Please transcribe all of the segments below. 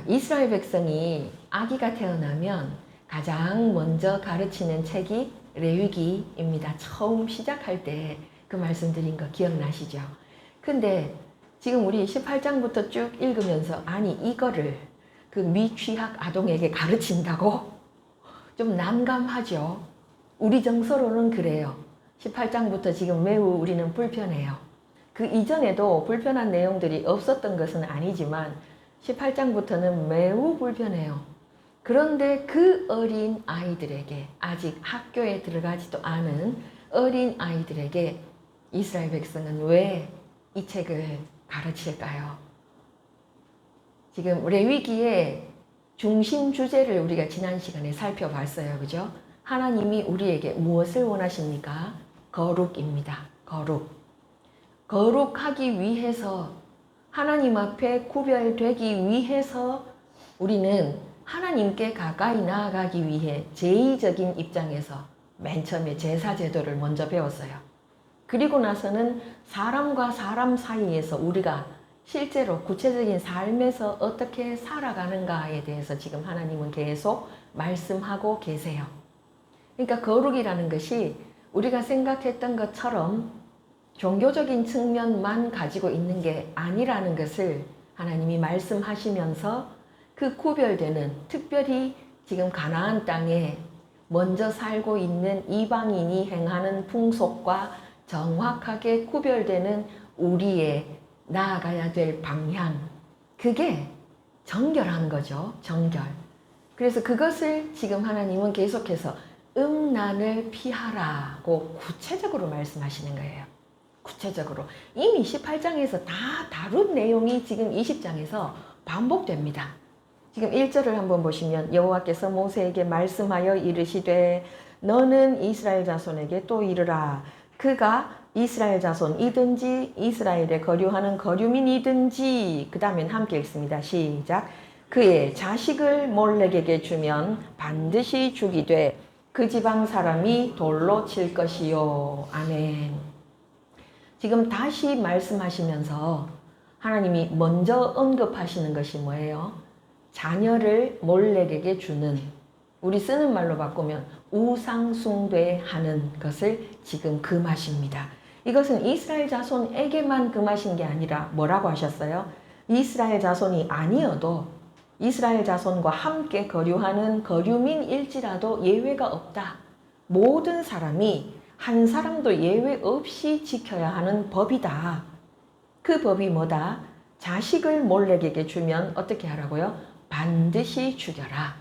이스라엘 백성이 아기가 태어나면 가장 먼저 가르치는 책이 레위기입니다. 처음 시작할 때 그 말씀드린 거 기억나시죠? 근데 지금 우리 18장부터 쭉 읽으면서 아니 이거를 그 미취학 아동에게 가르친다고? 좀 난감하죠? 우리 정서로는 그래요. 18장부터 지금 매우 우리는 불편해요. 그 이전에도 불편한 내용들이 없었던 것은 아니지만 18장부터는 매우 불편해요. 그런데 그 어린 아이들에게, 아직 학교에 들어가지도 않은 어린 아이들에게 이스라엘 백성은 왜 이 책을 가르칠까요? 지금 레위기의 중심 주제를 우리가 지난 시간에 살펴봤어요. 그죠? 하나님이 우리에게 무엇을 원하십니까? 거룩입니다. 거룩. 거룩하기 위해서, 하나님 앞에 구별되기 위해서 우리는 하나님께 가까이 나아가기 위해 제의적인 입장에서 맨 처음에 제사 제도를 먼저 배웠어요. 그리고 나서는 사람과 사람 사이에서 우리가 실제로 구체적인 삶에서 어떻게 살아가는가에 대해서 지금 하나님은 계속 말씀하고 계세요. 그러니까 거룩이라는 것이 우리가 생각했던 것처럼 종교적인 측면만 가지고 있는 게 아니라는 것을 하나님이 말씀하시면서 그 구별되는, 특별히 지금 가나안 땅에 먼저 살고 있는 이방인이 행하는 풍속과 정확하게 구별되는 우리의 나아가야 될 방향, 그게 정결한 거죠. 정결. 그래서 그것을 지금 하나님은 계속해서 음란을 피하라고 구체적으로 말씀하시는 거예요. 구체적으로. 이미 18장에서 다 다룬 내용이 지금 20장에서 반복됩니다. 지금 1절을 한번 보시면 여호와께서 모세에게 말씀하여 이르시되 너는 이스라엘 자손에게 또 이르라. 그가 이스라엘 자손이든지 이스라엘에 거류하는 거류민이든지, 그 다음엔 함께 읽습니다. 시작. 그의 자식을 몰렉에게 주면 반드시 죽이되 그 지방 사람이 돌로 칠 것이요. 아멘. 지금 다시 말씀하시면서 하나님이 먼저 언급하시는 것이 뭐예요? 자녀를 몰렉에게 주는, 우리 쓰는 말로 바꾸면 우상 숭배하는 것을 지금 금하십니다. 이것은 이스라엘 자손에게만 금하신 게 아니라 뭐라고 하셨어요? 이스라엘 자손이 아니어도 이스라엘 자손과 함께 거류하는 거류민일지라도 예외가 없다. 모든 사람이 한 사람도 예외 없이 지켜야 하는 법이다. 그 법이 뭐다? 자식을 몰렉에게 주면 어떻게 하라고요? 반드시 죽여라.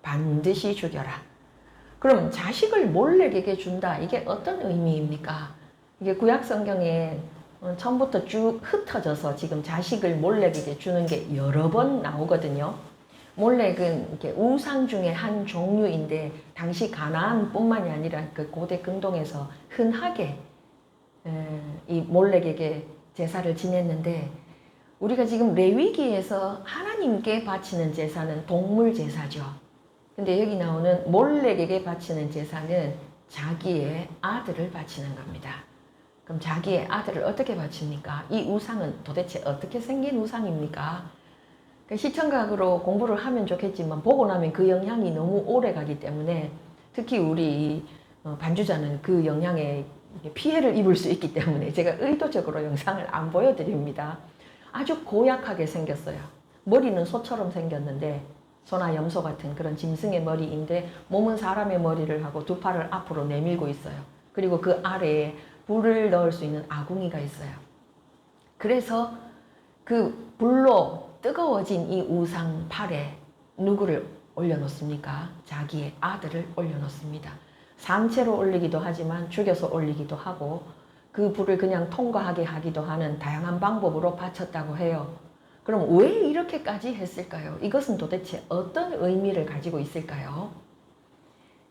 반드시 죽여라. 그럼 자식을 몰렉에게 준다. 이게 어떤 의미입니까? 이게 구약 성경에 처음부터 쭉 흩어져서 지금 자식을 몰렉에게 주는 게 여러 번 나오거든요. 몰렉은 이렇게 우상 중에 한 종류인데 당시 가나안뿐만이 아니라 그 고대 근동에서 흔하게 이 몰렉에게 제사를 지냈는데, 우리가 지금 레위기에서 하나님께 바치는 제사는 동물 제사죠. 근데 여기 나오는 몰렉에게 바치는 제사는 자기의 아들을 바치는 겁니다. 그럼 자기의 아들을 어떻게 바칩니까? 이 우상은 도대체 어떻게 생긴 우상입니까? 시청각으로 공부를 하면 좋겠지만 보고 나면 그 영향이 너무 오래 가기 때문에, 특히 우리 반주자는 그 영향에 피해를 입을 수 있기 때문에 제가 의도적으로 영상을 안 보여드립니다. 아주 고약하게 생겼어요. 머리는 소처럼 생겼는데, 소나 염소 같은 그런 짐승의 머리인데 몸은 사람의 머리를 하고 두 팔을 앞으로 내밀고 있어요. 그리고 그 아래에 불을 넣을 수 있는 아궁이가 있어요. 그래서 그 불로 뜨거워진 이 우상 팔에 누구를 올려놓습니까? 자기의 아들을 올려놓습니다. 산채로 올리기도 하지만 죽여서 올리기도 하고, 그 불을 그냥 통과하게 하기도 하는 다양한 방법으로 바쳤다고 해요. 그럼 왜 이렇게까지 했을까요? 이것은 도대체 어떤 의미를 가지고 있을까요?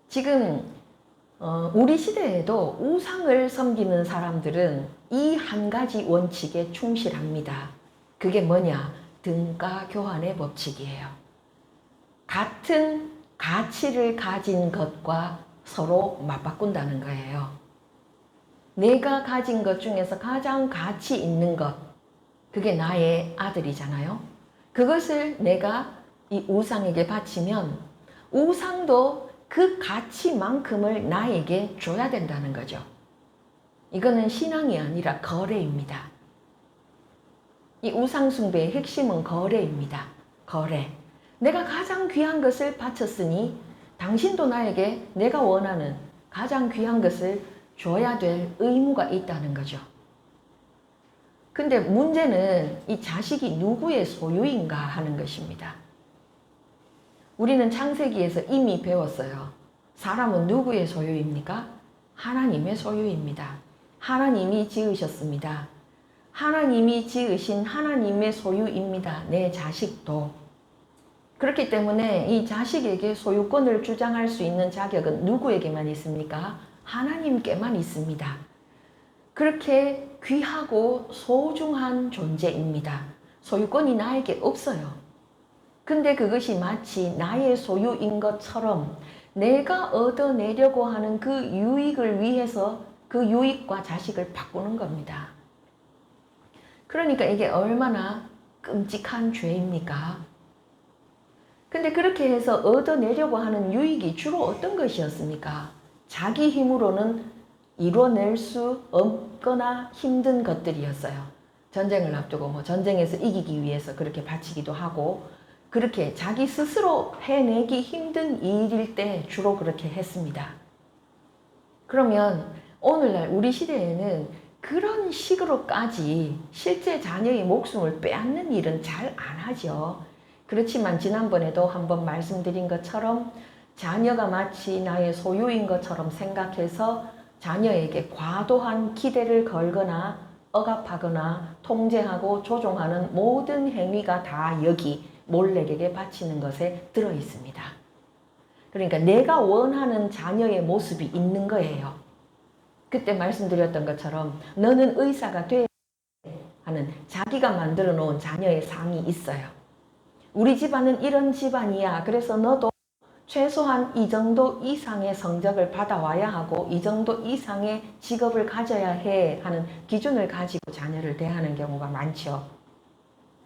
지금 우리 시대에도 우상을 섬기는 사람들은 이 한 가지 원칙에 충실합니다. 그게 뭐냐? 등가 교환의 법칙이에요. 같은 가치를 가진 것과 서로 맞바꾼다는 거예요. 내가 가진 것 중에서 가장 가치 있는 것, 그게 나의 아들이잖아요. 그것을 내가 이 우상에게 바치면 우상도 그 가치만큼을 나에게 줘야 된다는 거죠. 이거는 신앙이 아니라 거래입니다. 이 우상 숭배의 핵심은 거래입니다. 거래. 내가 가장 귀한 것을 바쳤으니 당신도 나에게 내가 원하는 가장 귀한 것을 줘야 될 의무가 있다는 거죠. 근데 문제는 이 자식이 누구의 소유인가 하는 것입니다. 우리는 창세기에서 이미 배웠어요. 사람은 누구의 소유입니까? 하나님의 소유입니다. 하나님이 지으셨습니다. 하나님이 지으신 하나님의 소유입니다. 내 자식도. 그렇기 때문에 이 자식에게 소유권을 주장할 수 있는 자격은 누구에게만 있습니까? 하나님께만 있습니다. 그렇게 귀하고 소중한 존재입니다. 소유권이 나에게 없어요. 근데 그것이 마치 나의 소유인 것처럼 내가 얻어내려고 하는 그 유익을 위해서 그 유익과 자식을 바꾸는 겁니다. 그러니까 이게 얼마나 끔찍한 죄입니까? 근데 그렇게 해서 얻어내려고 하는 유익이 주로 어떤 것이었습니까? 자기 힘으로는 이뤄낼 수 없거나 힘든 것들이었어요. 전쟁을 앞두고 전쟁에서 이기기 위해서 그렇게 바치기도 하고 그렇게 자기 스스로 해내기 힘든 일일 때 주로 그렇게 했습니다. 그러면 오늘날 우리 시대에는 그런 식으로까지 실제 자녀의 목숨을 빼앗는 일은 잘 안 하죠. 그렇지만 지난번에도 한번 말씀드린 것처럼 자녀가 마치 나의 소유인 것처럼 생각해서 자녀에게 과도한 기대를 걸거나 억압하거나 통제하고 조종하는 모든 행위가 다 여기 몰렉에게 바치는 것에 들어 있습니다. 그러니까 내가 원하는 자녀의 모습이 있는 거예요. 그때 말씀드렸던 것처럼 너는 의사가 돼 하는 자기가 만들어 놓은 자녀의 상이 있어요. 우리 집안은 이런 집안이야. 그래서 너도 최소한 이 정도 이상의 성적을 받아와야 하고 이 정도 이상의 직업을 가져야 해 하는 기준을 가지고 자녀를 대하는 경우가 많죠.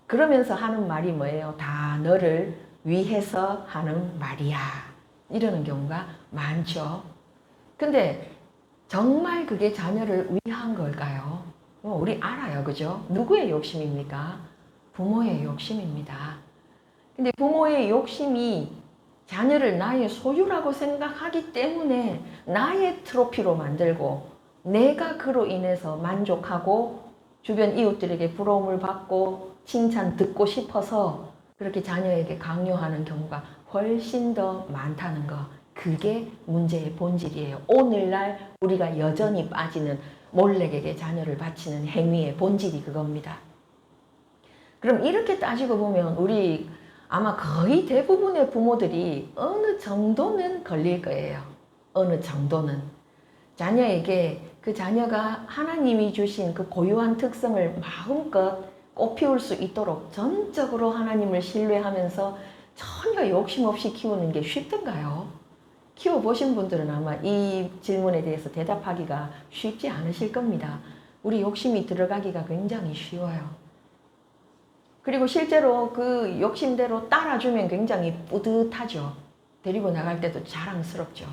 그러면서 하는 말이 뭐예요? 다 너를 위해서 하는 말이야. 이러는 경우가 많죠. 근데 정말 그게 자녀를 위한 걸까요? 우리 알아요. 그죠? 누구의 욕심입니까? 부모의 욕심입니다. 근데 부모의 욕심이 자녀를 나의 소유라고 생각하기 때문에 나의 트로피로 만들고 내가 그로 인해서 만족하고 주변 이웃들에게 부러움을 받고 칭찬 듣고 싶어서 그렇게 자녀에게 강요하는 경우가 훨씬 더 많다는 거. 그게 문제의 본질이에요. 오늘날 우리가 여전히 빠지는 몰렉에게 자녀를 바치는 행위의 본질이 그겁니다. 그럼 이렇게 따지고 보면 우리 아마 거의 대부분의 부모들이 어느 정도는 걸릴 거예요. 어느 정도는. 자녀에게 그 자녀가 하나님이 주신 그 고유한 특성을 마음껏 꽃피울 수 있도록 전적으로 하나님을 신뢰하면서 전혀 욕심 없이 키우는 게 쉽던가요? 키워보신 분들은 아마 이 질문에 대해서 대답하기가 쉽지 않으실 겁니다. 우리 욕심이 들어가기가 굉장히 쉬워요. 그리고 실제로 그 욕심대로 따라주면 굉장히 뿌듯하죠. 데리고 나갈 때도 자랑스럽죠.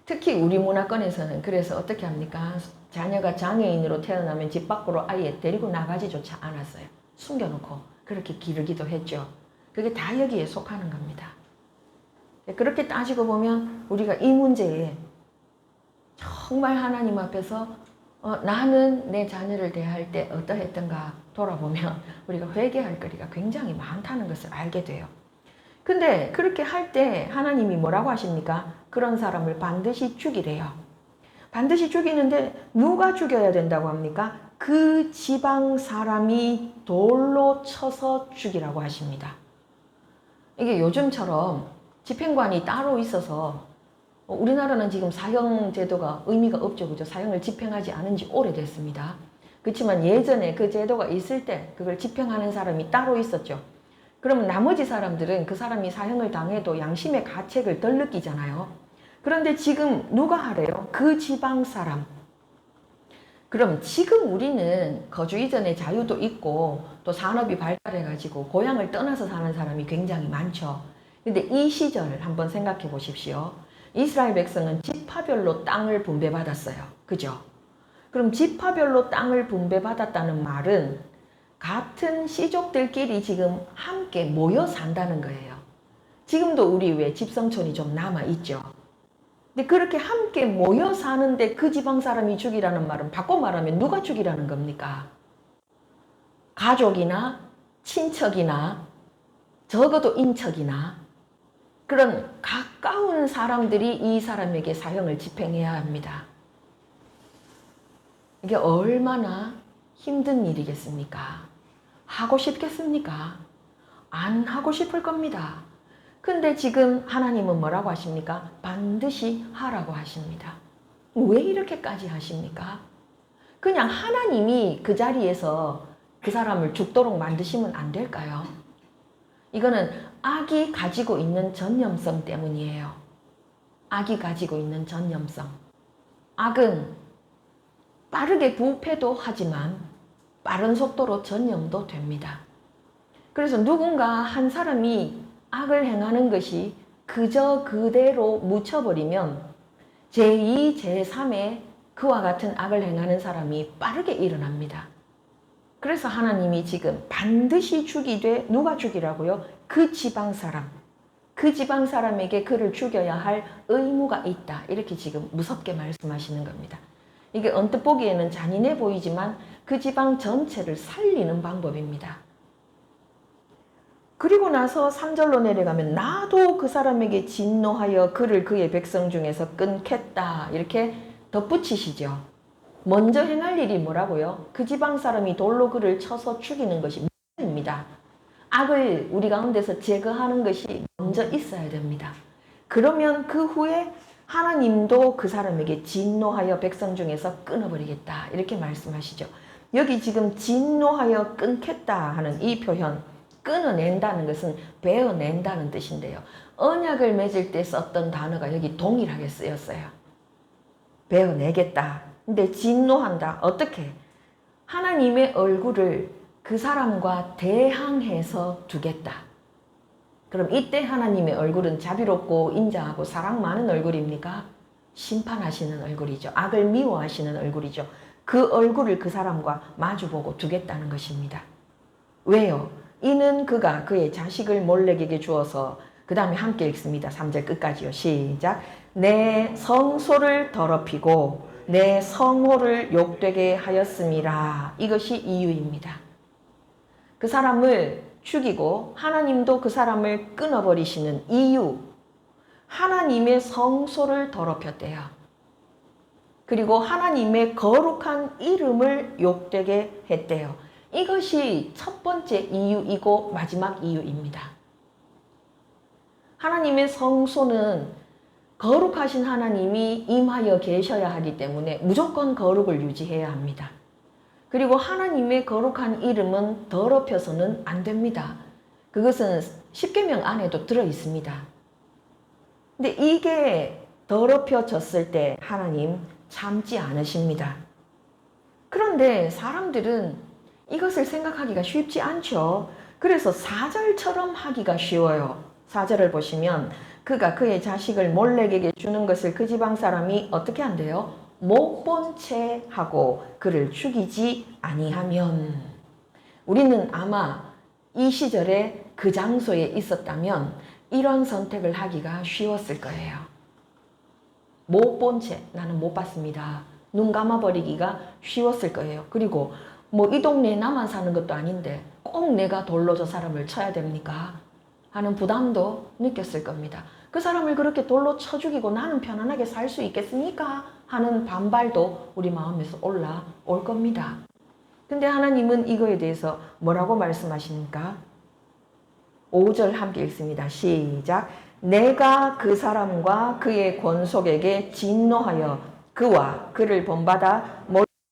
특히 우리 문화권에서는 그래서 어떻게 합니까? 자녀가 장애인으로 태어나면 집 밖으로 아예 데리고 나가지조차 않았어요. 숨겨놓고 그렇게 기르기도 했죠. 그게 다 여기에 속하는 겁니다. 그렇게 따지고 보면 우리가 이 문제에 정말 하나님 앞에서 나는 내 자녀를 대할 때 어떠했던가 돌아보면 우리가 회개할 거리가 굉장히 많다는 것을 알게 돼요. 근데 그렇게 할 때 하나님이 뭐라고 하십니까? 그런 사람을 반드시 죽이래요. 반드시 죽이는데 누가 죽여야 된다고 합니까? 그 지방 사람이 돌로 쳐서 죽이라고 하십니다. 이게 요즘처럼 집행관이 따로 있어서 우리나라는 지금 사형 제도가 의미가 없죠. 그죠? 사형을 집행하지 않은 지 오래됐습니다. 그렇지만 예전에 그 제도가 있을 때 그걸 집행하는 사람이 따로 있었죠. 그러면 나머지 사람들은 그 사람이 사형을 당해도 양심의 가책을 덜 느끼잖아요. 그런데 지금 누가 하래요? 그 지방 사람. 그럼 지금 우리는 거주 이전의 자유도 있고 또 산업이 발달해가지고 고향을 떠나서 사는 사람이 굉장히 많죠. 근데 이 시절 한번 생각해 보십시오. 이스라엘 백성은 지파별로 땅을 분배받았어요. 그죠? 그럼 지파별로 땅을 분배받았다는 말은 같은 씨족들끼리 지금 함께 모여 산다는 거예요. 지금도 우리 왜 집성촌이 좀 남아있죠. 근데 그렇게 함께 모여 사는데 그 지방 사람이 죽이라는 말은 바꿔 말하면 누가 죽이라는 겁니까? 가족이나 친척이나 적어도 인척이나 그런 가까운 사람들이 이 사람에게 사형을 집행해야 합니다. 이게 얼마나 힘든 일이겠습니까? 하고 싶겠습니까? 안 하고 싶을 겁니다. 근데 지금 하나님은 뭐라고 하십니까? 반드시 하라고 하십니다. 왜 이렇게까지 하십니까? 그냥 하나님이 그 자리에서 그 사람을 죽도록 만드시면 안 될까요? 이거는 악이 가지고 있는 전념성 때문이에요. 악이 가지고 있는 전념성. 악은 빠르게 부패도 하지만 빠른 속도로 전염도 됩니다. 그래서 누군가 한 사람이 악을 행하는 것이 그저 그대로 묻혀버리면 제2, 제3의 그와 같은 악을 행하는 사람이 빠르게 일어납니다. 그래서 하나님이 지금 반드시 죽이되 누가 죽이라고요? 그 지방 사람. 그 지방 사람에게 그를 죽여야 할 의무가 있다. 이렇게 지금 무섭게 말씀하시는 겁니다. 이게 언뜻 보기에는 잔인해 보이지만 그 지방 전체를 살리는 방법입니다. 그리고 나서 3절로 내려가면 나도 그 사람에게 진노하여 그를 그의 백성 중에서 끊겠다. 이렇게 덧붙이시죠. 먼저 행할 일이 뭐라고요? 그 지방 사람이 돌로 그를 쳐서 죽이는 것이 먼저입니다. 악을 우리 가운데서 제거하는 것이 먼저 있어야 됩니다. 그러면 그 후에 하나님도 그 사람에게 진노하여 백성 중에서 끊어버리겠다. 이렇게 말씀하시죠. 여기 지금 진노하여 끊겠다 하는 이 표현, 끊어낸다는 것은 베어낸다는 뜻인데요. 언약을 맺을 때 썼던 단어가 여기 동일하게 쓰였어요. 베어내겠다. 근데 진노한다. 어떻게? 하나님의 얼굴을 그 사람과 대항해서 두겠다. 그럼 이때 하나님의 얼굴은 자비롭고 인자하고 사랑 많은 얼굴입니까? 심판하시는 얼굴이죠. 악을 미워하시는 얼굴이죠. 그 얼굴을 그 사람과 마주보고 두겠다는 것입니다. 왜요? 이는 그가 그의 자식을 몰렉에게 주어서 그 다음에 함께 읽습니다. 3절 끝까지요. 시작. 내 성소를 더럽히고 내 성호를 욕되게 하였음이라. 이것이 이유입니다. 그 사람을 죽이고 하나님도 그 사람을 끊어버리시는 이유. 하나님의 성소를 더럽혔대요. 그리고 하나님의 거룩한 이름을 욕되게 했대요. 이것이 첫 번째 이유이고 마지막 이유입니다. 하나님의 성소는 거룩하신 하나님이 임하여 계셔야 하기 때문에 무조건 거룩을 유지해야 합니다. 그리고 하나님의 거룩한 이름은 더럽혀서는 안 됩니다. 그것은 십계명 안에도 들어 있습니다. 근데 이게 더럽혀졌을 때 하나님 참지 않으십니다. 그런데 사람들은 이것을 생각하기가 쉽지 않죠. 그래서 4절처럼 하기가 쉬워요. 4절을 보시면 그가 그의 자식을 몰렉에게 주는 것을 그 지방 사람이 어떻게 한대요? 못 본 채 하고 그를 죽이지 아니하면. 우리는 아마 이 시절에 그 장소에 있었다면 이런 선택을 하기가 쉬웠을 거예요. 못 본 채, 나는 못 봤습니다. 눈 감아버리기가 쉬웠을 거예요. 그리고 뭐 이 동네에 나만 사는 것도 아닌데 꼭 내가 돌로 저 사람을 쳐야 됩니까? 하는 부담도 느꼈을 겁니다. 그 사람을 그렇게 돌로 쳐 죽이고 나는 편안하게 살 수 있겠습니까? 하는 반발도 우리 마음에서 올라올 겁니다. 근데 하나님은 이거에 대해서 뭐라고 말씀하십니까? 5절 함께 읽습니다. 시작. 내가 그 사람과 그의 권속에게 진노하여 그와 그를 본받아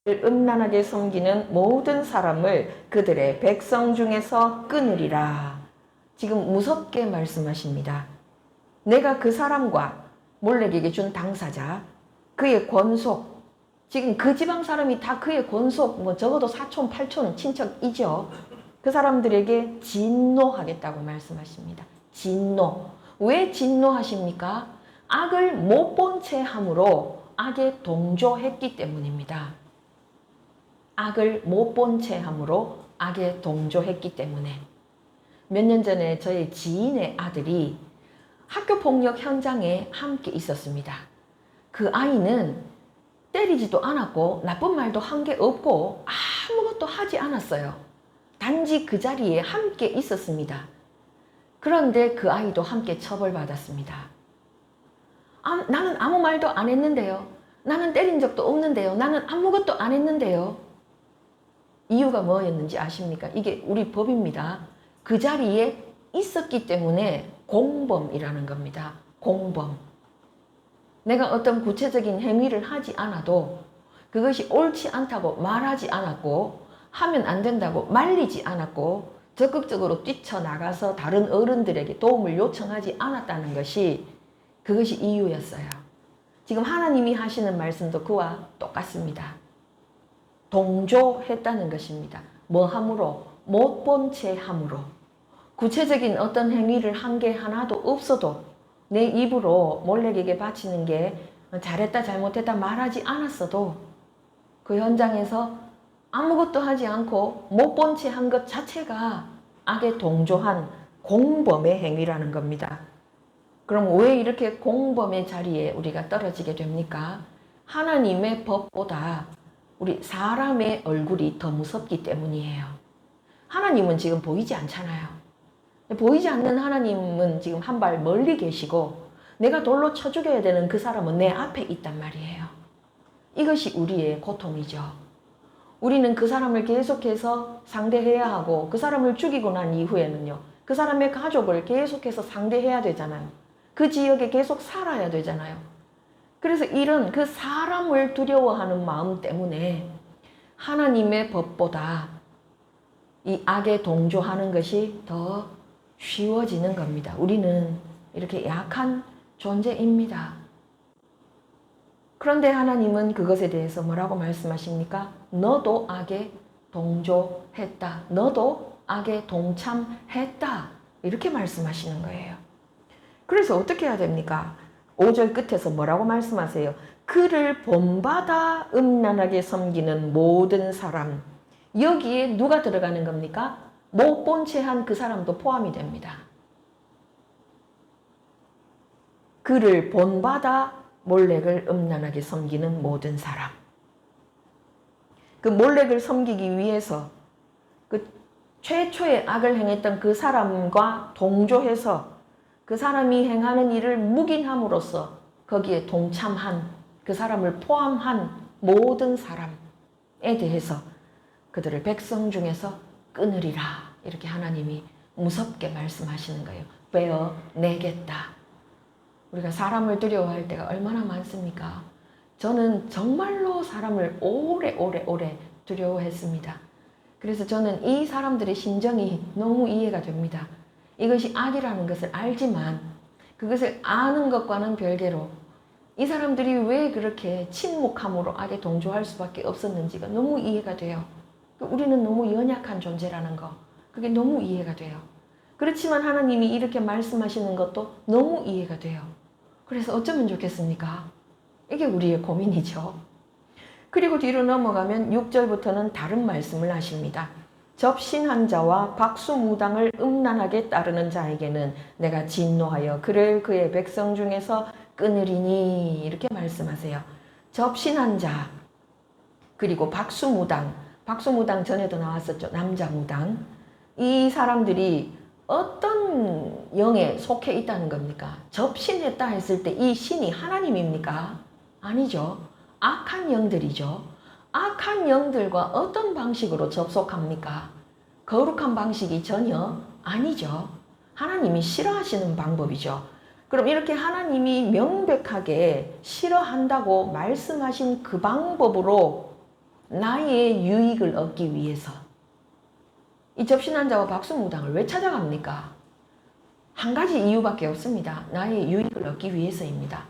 음란하게 섬기는 모든 사람을 그들의 백성 중에서 끊으리라. 지금 무섭게 말씀하십니다. 내가 그 사람과 몰렉에게 준 당사자, 그의 권속, 지금 그 지방 사람이 다 그의 권속, 뭐 적어도 사촌, 팔촌 친척이죠. 그 사람들에게 진노하겠다고 말씀하십니다. 진노. 왜 진노하십니까? 악을 못 본 채 함으로 악에 동조했기 때문입니다. 악을 못 본 채 함으로 악에 동조했기 때문에. 몇 년 전에 저희 지인의 아들이 학교폭력 현장에 함께 있었습니다. 그 아이는 때리지도 않았고 나쁜 말도 한 게 없고 아무것도 하지 않았어요. 단지 그 자리에 함께 있었습니다. 그런데 그 아이도 함께 처벌받았습니다. 나는 아무 말도 안 했는데요. 나는 때린 적도 없는데요. 나는 아무것도 안 했는데요. 이유가 뭐였는지 아십니까? 이게 우리 법입니다. 그 자리에 있었기 때문에 공범이라는 겁니다. 공범. 내가 어떤 구체적인 행위를 하지 않아도 그것이 옳지 않다고 말하지 않았고 하면 안 된다고 말리지 않았고 적극적으로 뛰쳐나가서 다른 어른들에게 도움을 요청하지 않았다는 것이 그것이 이유였어요. 지금 하나님이 하시는 말씀도 그와 똑같습니다. 동조했다는 것입니다. 뭐 함으로? 못 본 채 함으로. 구체적인 어떤 행위를 한 게 하나도 없어도 내 입으로 몰래에게 바치는 게 잘했다 잘못했다 말하지 않았어도 그 현장에서 아무것도 하지 않고 못 본 채 한 것 자체가 악에 동조한 공범의 행위라는 겁니다. 그럼 왜 이렇게 공범의 자리에 우리가 떨어지게 됩니까? 하나님의 법보다 우리 사람의 얼굴이 더 무섭기 때문이에요. 하나님은 지금 보이지 않잖아요. 보이지 않는 하나님은 지금 한 발 멀리 계시고 내가 돌로 쳐 죽여야 되는 그 사람은 내 앞에 있단 말이에요. 이것이 우리의 고통이죠. 우리는 그 사람을 계속해서 상대해야 하고 그 사람을 죽이고 난 이후에는요. 그 사람의 가족을 계속해서 상대해야 되잖아요. 그 지역에 계속 살아야 되잖아요. 그래서 이런 그 사람을 두려워하는 마음 때문에 하나님의 법보다 이 악에 동조하는 것이 더 쉬워지는 겁니다. 우리는 이렇게 약한 존재입니다. 그런데 하나님은 그것에 대해서 뭐라고 말씀하십니까? 너도 악에 동조했다. 너도 악에 동참했다. 이렇게 말씀하시는 거예요. 그래서 어떻게 해야 됩니까? 5절 끝에서 뭐라고 말씀하세요? 그를 본받아 음란하게 섬기는 모든 사람. 여기에 누가 들어가는 겁니까? 못 본 채 한 그 사람도 포함이 됩니다. 그를 본받아 몰렉을 음란하게 섬기는 모든 사람. 그 몰렉을 섬기기 위해서 그 최초의 악을 행했던 그 사람과 동조해서 그 사람이 행하는 일을 묵인함으로써 거기에 동참한 그 사람을 포함한 모든 사람에 대해서 그들을 백성 중에서 끊으리라. 이렇게 하나님이 무섭게 말씀하시는 거예요. 빼어내겠다. 우리가 사람을 두려워할 때가 얼마나 많습니까? 저는 정말로 사람을 오래 두려워했습니다. 그래서 저는 이 사람들의 심정이 너무 이해가 됩니다. 이것이 악이라는 것을 알지만 그것을 아는 것과는 별개로 이 사람들이 왜 그렇게 침묵함으로 악에 동조할 수밖에 없었는지가 너무 이해가 돼요. 우리는 너무 연약한 존재라는 거, 그게 너무 이해가 돼요. 그렇지만 하나님이 이렇게 말씀하시는 것도 너무 이해가 돼요. 그래서 어쩌면 좋겠습니까? 이게 우리의 고민이죠. 그리고 뒤로 넘어가면 6절부터는 다른 말씀을 하십니다. 접신한 자와 박수무당을 음란하게 따르는 자에게는 내가 진노하여 그를 그의 백성 중에서 끊으리니. 이렇게 말씀하세요. 접신한 자, 그리고 박수무당. 박수무당 전에도 나왔었죠. 남자무당. 이 사람들이 어떤 영에 속해 있다는 겁니까? 접신했다 했을 때 이 신이 하나님입니까? 아니죠. 악한 영들이죠. 악한 영들과 어떤 방식으로 접속합니까? 거룩한 방식이 전혀 아니죠. 하나님이 싫어하시는 방법이죠. 그럼 이렇게 하나님이 명백하게 싫어한다고 말씀하신 그 방법으로 나의 유익을 얻기 위해서 이 접신한 자와 박수무당을 왜 찾아갑니까? 한 가지 이유밖에 없습니다. 나의 유익을 얻기 위해서입니다.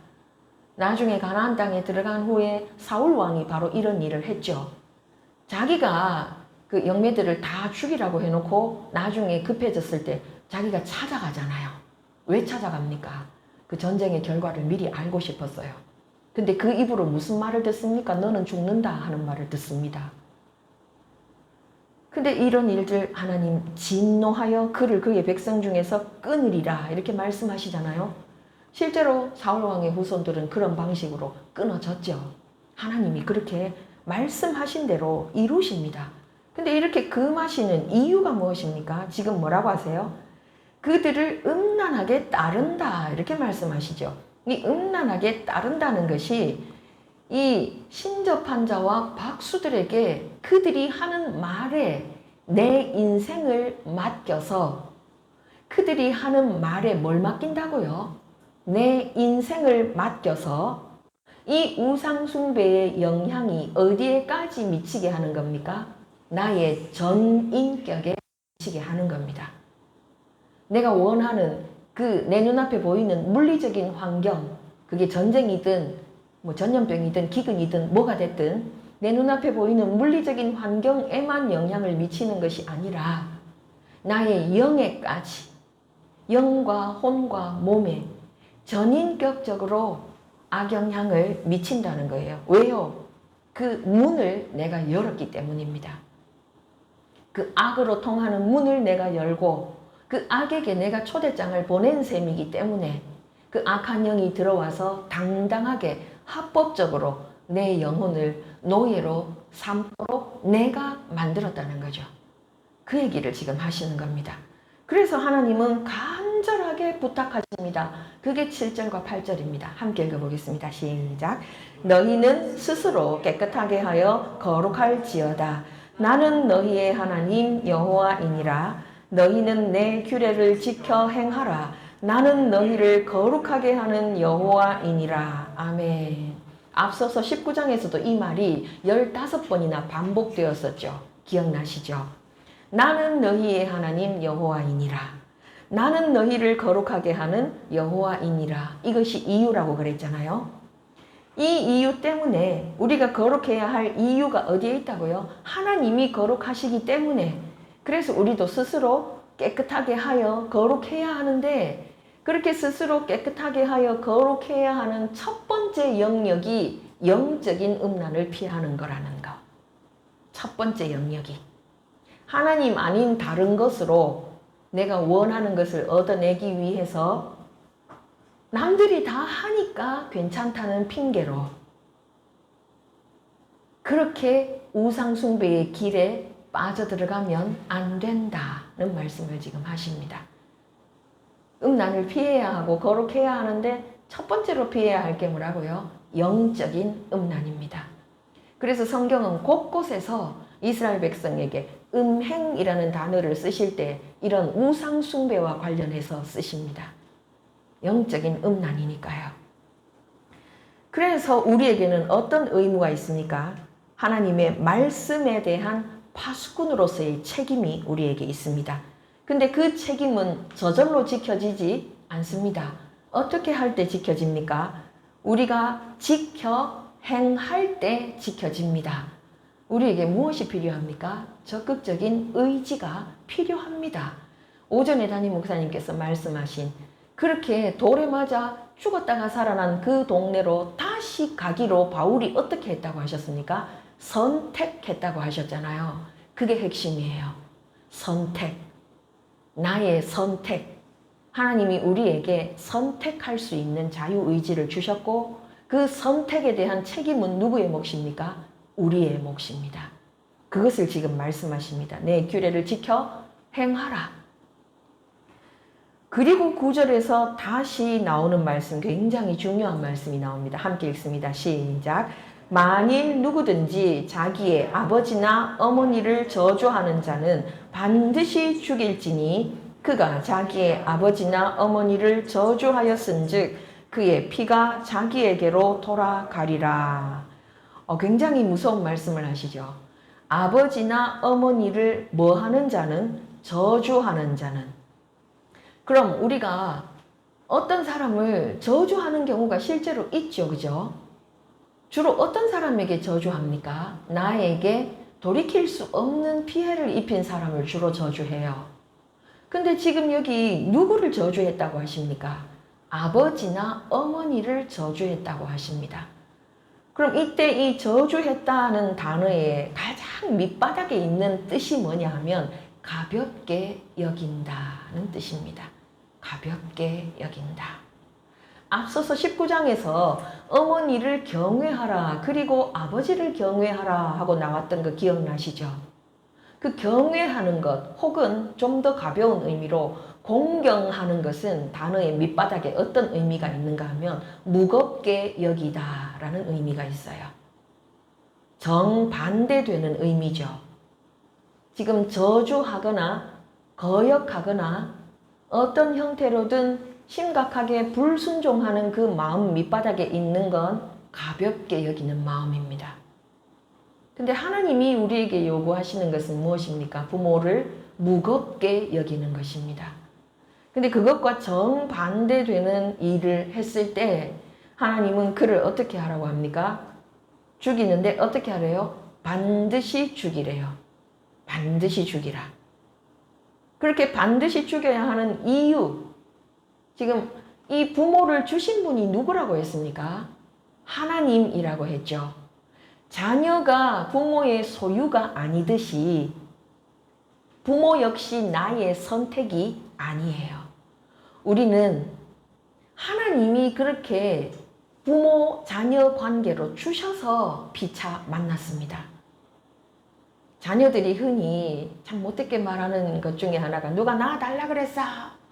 나중에 가나안 땅에 들어간 후에 사울 왕이 바로 이런 일을 했죠. 자기가 그 영매들을 다 죽이라고 해놓고 나중에 급해졌을 때 자기가 찾아가잖아요. 왜 찾아갑니까? 그 전쟁의 결과를 미리 알고 싶었어요. 근데 그 입으로 무슨 말을 듣습니까? 너는 죽는다 하는 말을 듣습니다. 근데 이런 일들 하나님 진노하여 그를 그의 백성 중에서 끊으리라 이렇게 말씀하시잖아요. 실제로 사울왕의 후손들은 그런 방식으로 끊어졌죠. 하나님이 그렇게 말씀하신 대로 이루십니다. 근데 이렇게 금하시는 이유가 무엇입니까? 지금 뭐라고 하세요? 그들을 음란하게 따른다 이렇게 말씀하시죠. 이 음란하게 따른다는 것이 이 신접한 자와 박수들에게 그들이 하는 말에 내 인생을 맡겨서 그들이 하는 말에 뭘 맡긴다고요? 내 인생을 맡겨서 이 우상숭배의 영향이 어디에까지 미치게 하는 겁니까? 나의 전 인격에 미치게 하는 겁니다. 내가 원하는 그 내 눈앞에 보이는 물리적인 환경, 그게 전쟁이든 뭐 전염병이든 기근이든 뭐가 됐든 내 눈앞에 보이는 물리적인 환경에만 영향을 미치는 것이 아니라 나의 영에까지, 영과 혼과 몸에 전인격적으로 악영향을 미친다는 거예요. 왜요? 그 문을 내가 열었기 때문입니다. 그 악으로 통하는 문을 내가 열고 그 악에게 내가 초대장을 보낸 셈이기 때문에 그 악한 영이 들어와서 당당하게 합법적으로 내 영혼을 노예로 삼도록 내가 만들었다는 거죠. 그 얘기를 지금 하시는 겁니다. 그래서 하나님은 간절하게 부탁하십니다. 그게 7절과 8절입니다. 함께 읽어보겠습니다. 시작. 너희는 스스로 깨끗하게 하여 거룩할지어다. 나는 너희의 하나님 여호와이니라. 너희는 내 규례를 지켜 행하라. 나는 너희를 거룩하게 하는 여호와이니라. 아멘. 앞서서 19장에서도 이 말이 15번이나 반복되었었죠. 기억나시죠? 나는 너희의 하나님 여호와이니라. 나는 너희를 거룩하게 하는 여호와이니라. 이것이 이유라고 그랬잖아요. 이 이유 때문에 우리가 거룩해야 할 이유가 어디에 있다고요? 하나님이 거룩하시기 때문에. 그래서 우리도 스스로 깨끗하게 하여 거룩해야 하는데 그렇게 스스로 깨끗하게 하여 거룩해야 하는 첫 번째 영역이 영적인 음란을 피하는 거라는 거. 첫 번째 영역이. 하나님 아닌 다른 것으로 내가 원하는 것을 얻어내기 위해서 남들이 다 하니까 괜찮다는 핑계로 그렇게 우상숭배의 길에 빠져들어가면 안 된다는 말씀을 지금 하십니다. 음란을 피해야 하고 거룩해야 하는데 첫 번째로 피해야 할 게 뭐라고요? 영적인 음란입니다. 그래서 성경은 곳곳에서 이스라엘 백성에게 음행이라는 단어를 쓰실 때 이런 우상숭배와 관련해서 쓰십니다. 영적인 음란이니까요. 그래서 우리에게는 어떤 의무가 있습니까? 하나님의 말씀에 대한 파수꾼으로서의 책임이 우리에게 있습니다. 근데 그 책임은 저절로 지켜지지 않습니다. 어떻게 할 때 지켜집니까? 우리가 지켜 행할 때 지켜집니다. 우리에게 무엇이 필요합니까? 적극적인 의지가 필요합니다. 오전에 담임 목사님께서 말씀하신 그렇게 돌에 맞아 죽었다가 살아난 그 동네로 다시 가기로 바울이 어떻게 했다고 하셨습니까? 선택했다고 하셨잖아요. 그게 핵심이에요. 선택. 나의 선택. 하나님이 우리에게 선택할 수 있는 자유의지를 주셨고 그 선택에 대한 책임은 누구의 몫입니까? 우리의 몫입니다. 그것을 지금 말씀하십니다. 내 규례를 지켜 행하라. 그리고 9절에서 다시 나오는 말씀, 굉장히 중요한 말씀이 나옵니다. 함께 읽습니다. 시작. 만일 누구든지 자기의 아버지나 어머니를 저주하는 자는 반드시 죽일지니 그가 자기의 아버지나 어머니를 저주하였은즉 그의 피가 자기에게로 돌아가리라. 굉장히 무서운 말씀을 하시죠. 아버지나 어머니를 뭐 하는 자는? 저주하는 자는. 그럼 우리가 어떤 사람을 저주하는 경우가 실제로 있죠. 그죠? 주로 어떤 사람에게 저주합니까? 나에게 돌이킬 수 없는 피해를 입힌 사람을 주로 저주해요. 근데 지금 여기 누구를 저주했다고 하십니까? 아버지나 어머니를 저주했다고 하십니다. 그럼 이때 이 저주했다는 단어의 가장 밑바닥에 있는 뜻이 뭐냐 하면 가볍게 여긴다는 뜻입니다. 가볍게 여긴다. 앞서서 19장에서 어머니를 경외하라 그리고 아버지를 경외하라 하고 나왔던 거 기억나시죠? 그 경외하는 것 혹은 좀 더 가벼운 의미로 공경하는 것은 단어의 밑바닥에 어떤 의미가 있는가 하면 무겁게 여기다 라는 의미가 있어요. 정반대되는 의미죠. 지금 저주하거나 거역하거나 어떤 형태로든 심각하게 불순종하는 그 마음 밑바닥에 있는 건 가볍게 여기는 마음입니다. 근데 하나님이 우리에게 요구하시는 것은 무엇입니까? 부모를 무겁게 여기는 것입니다. 근데 그것과 정반대되는 일을 했을 때 하나님은 그를 어떻게 하라고 합니까? 죽이는데 어떻게 하래요? 반드시 죽이래요. 반드시 죽이라. 그렇게 반드시 죽여야 하는 이유, 지금 이 부모를 주신 분이 누구라고 했습니까? 하나님이라고 했죠. 자녀가 부모의 소유가 아니듯이 부모 역시 나의 선택이 아니에요. 우리는 하나님이 그렇게 부모 자녀 관계로 주셔서 피차 만났습니다. 자녀들이 흔히 참 못되게 말하는 것 중에 하나가 누가 낳아달라 그랬어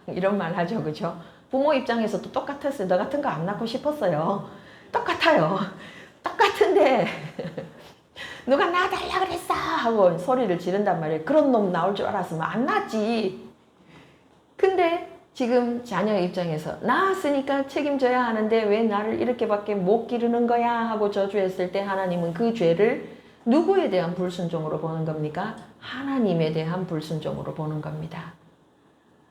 이런 말 하죠. 그죠? 부모 입장에서도 똑같았어요. 너 같은 거 안 낳고 싶었어요. 똑같아요. 똑같은데 누가 낳아달라 그랬어 하고 소리를 지른단 말이에요. 그런 놈 나올 줄 알았으면 안 낳지. 근데 지금 자녀 입장에서 낳았으니까 책임져야 하는데 왜 나를 이렇게밖에 못 기르는 거야 하고 저주했을 때 하나님은 그 죄를 누구에 대한 불순종으로 보는 겁니까? 하나님에 대한 불순종으로 보는 겁니다.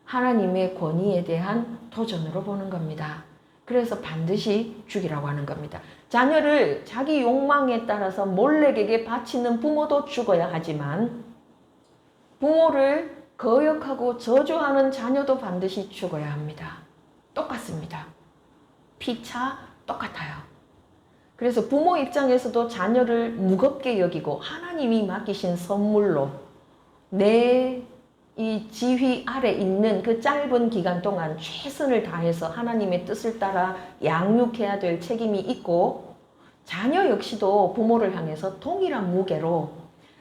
하나님의 권위에 대한 도전으로 보는 겁니다. 그래서 반드시 죽이라고 하는 겁니다. 자녀를 자기 욕망에 따라서 몰래에게 바치는 부모도 죽어야 하지만 부모를 거역하고 저주하는 자녀도 반드시 죽어야 합니다. 똑같습니다. 피차 똑같아요. 그래서 부모 입장에서도 자녀를 무겁게 여기고 하나님이 맡기신 선물로 내 이 지휘 아래 있는 그 짧은 기간 동안 최선을 다해서 하나님의 뜻을 따라 양육해야 될 책임이 있고 자녀 역시도 부모를 향해서 동일한 무게로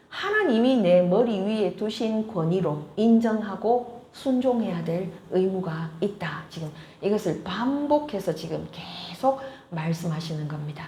하나님이 내 머리 위에 두신 권위로 인정하고 순종해야 될 의무가 있다. 지금 이것을 반복해서 지금 계속 말씀하시는 겁니다.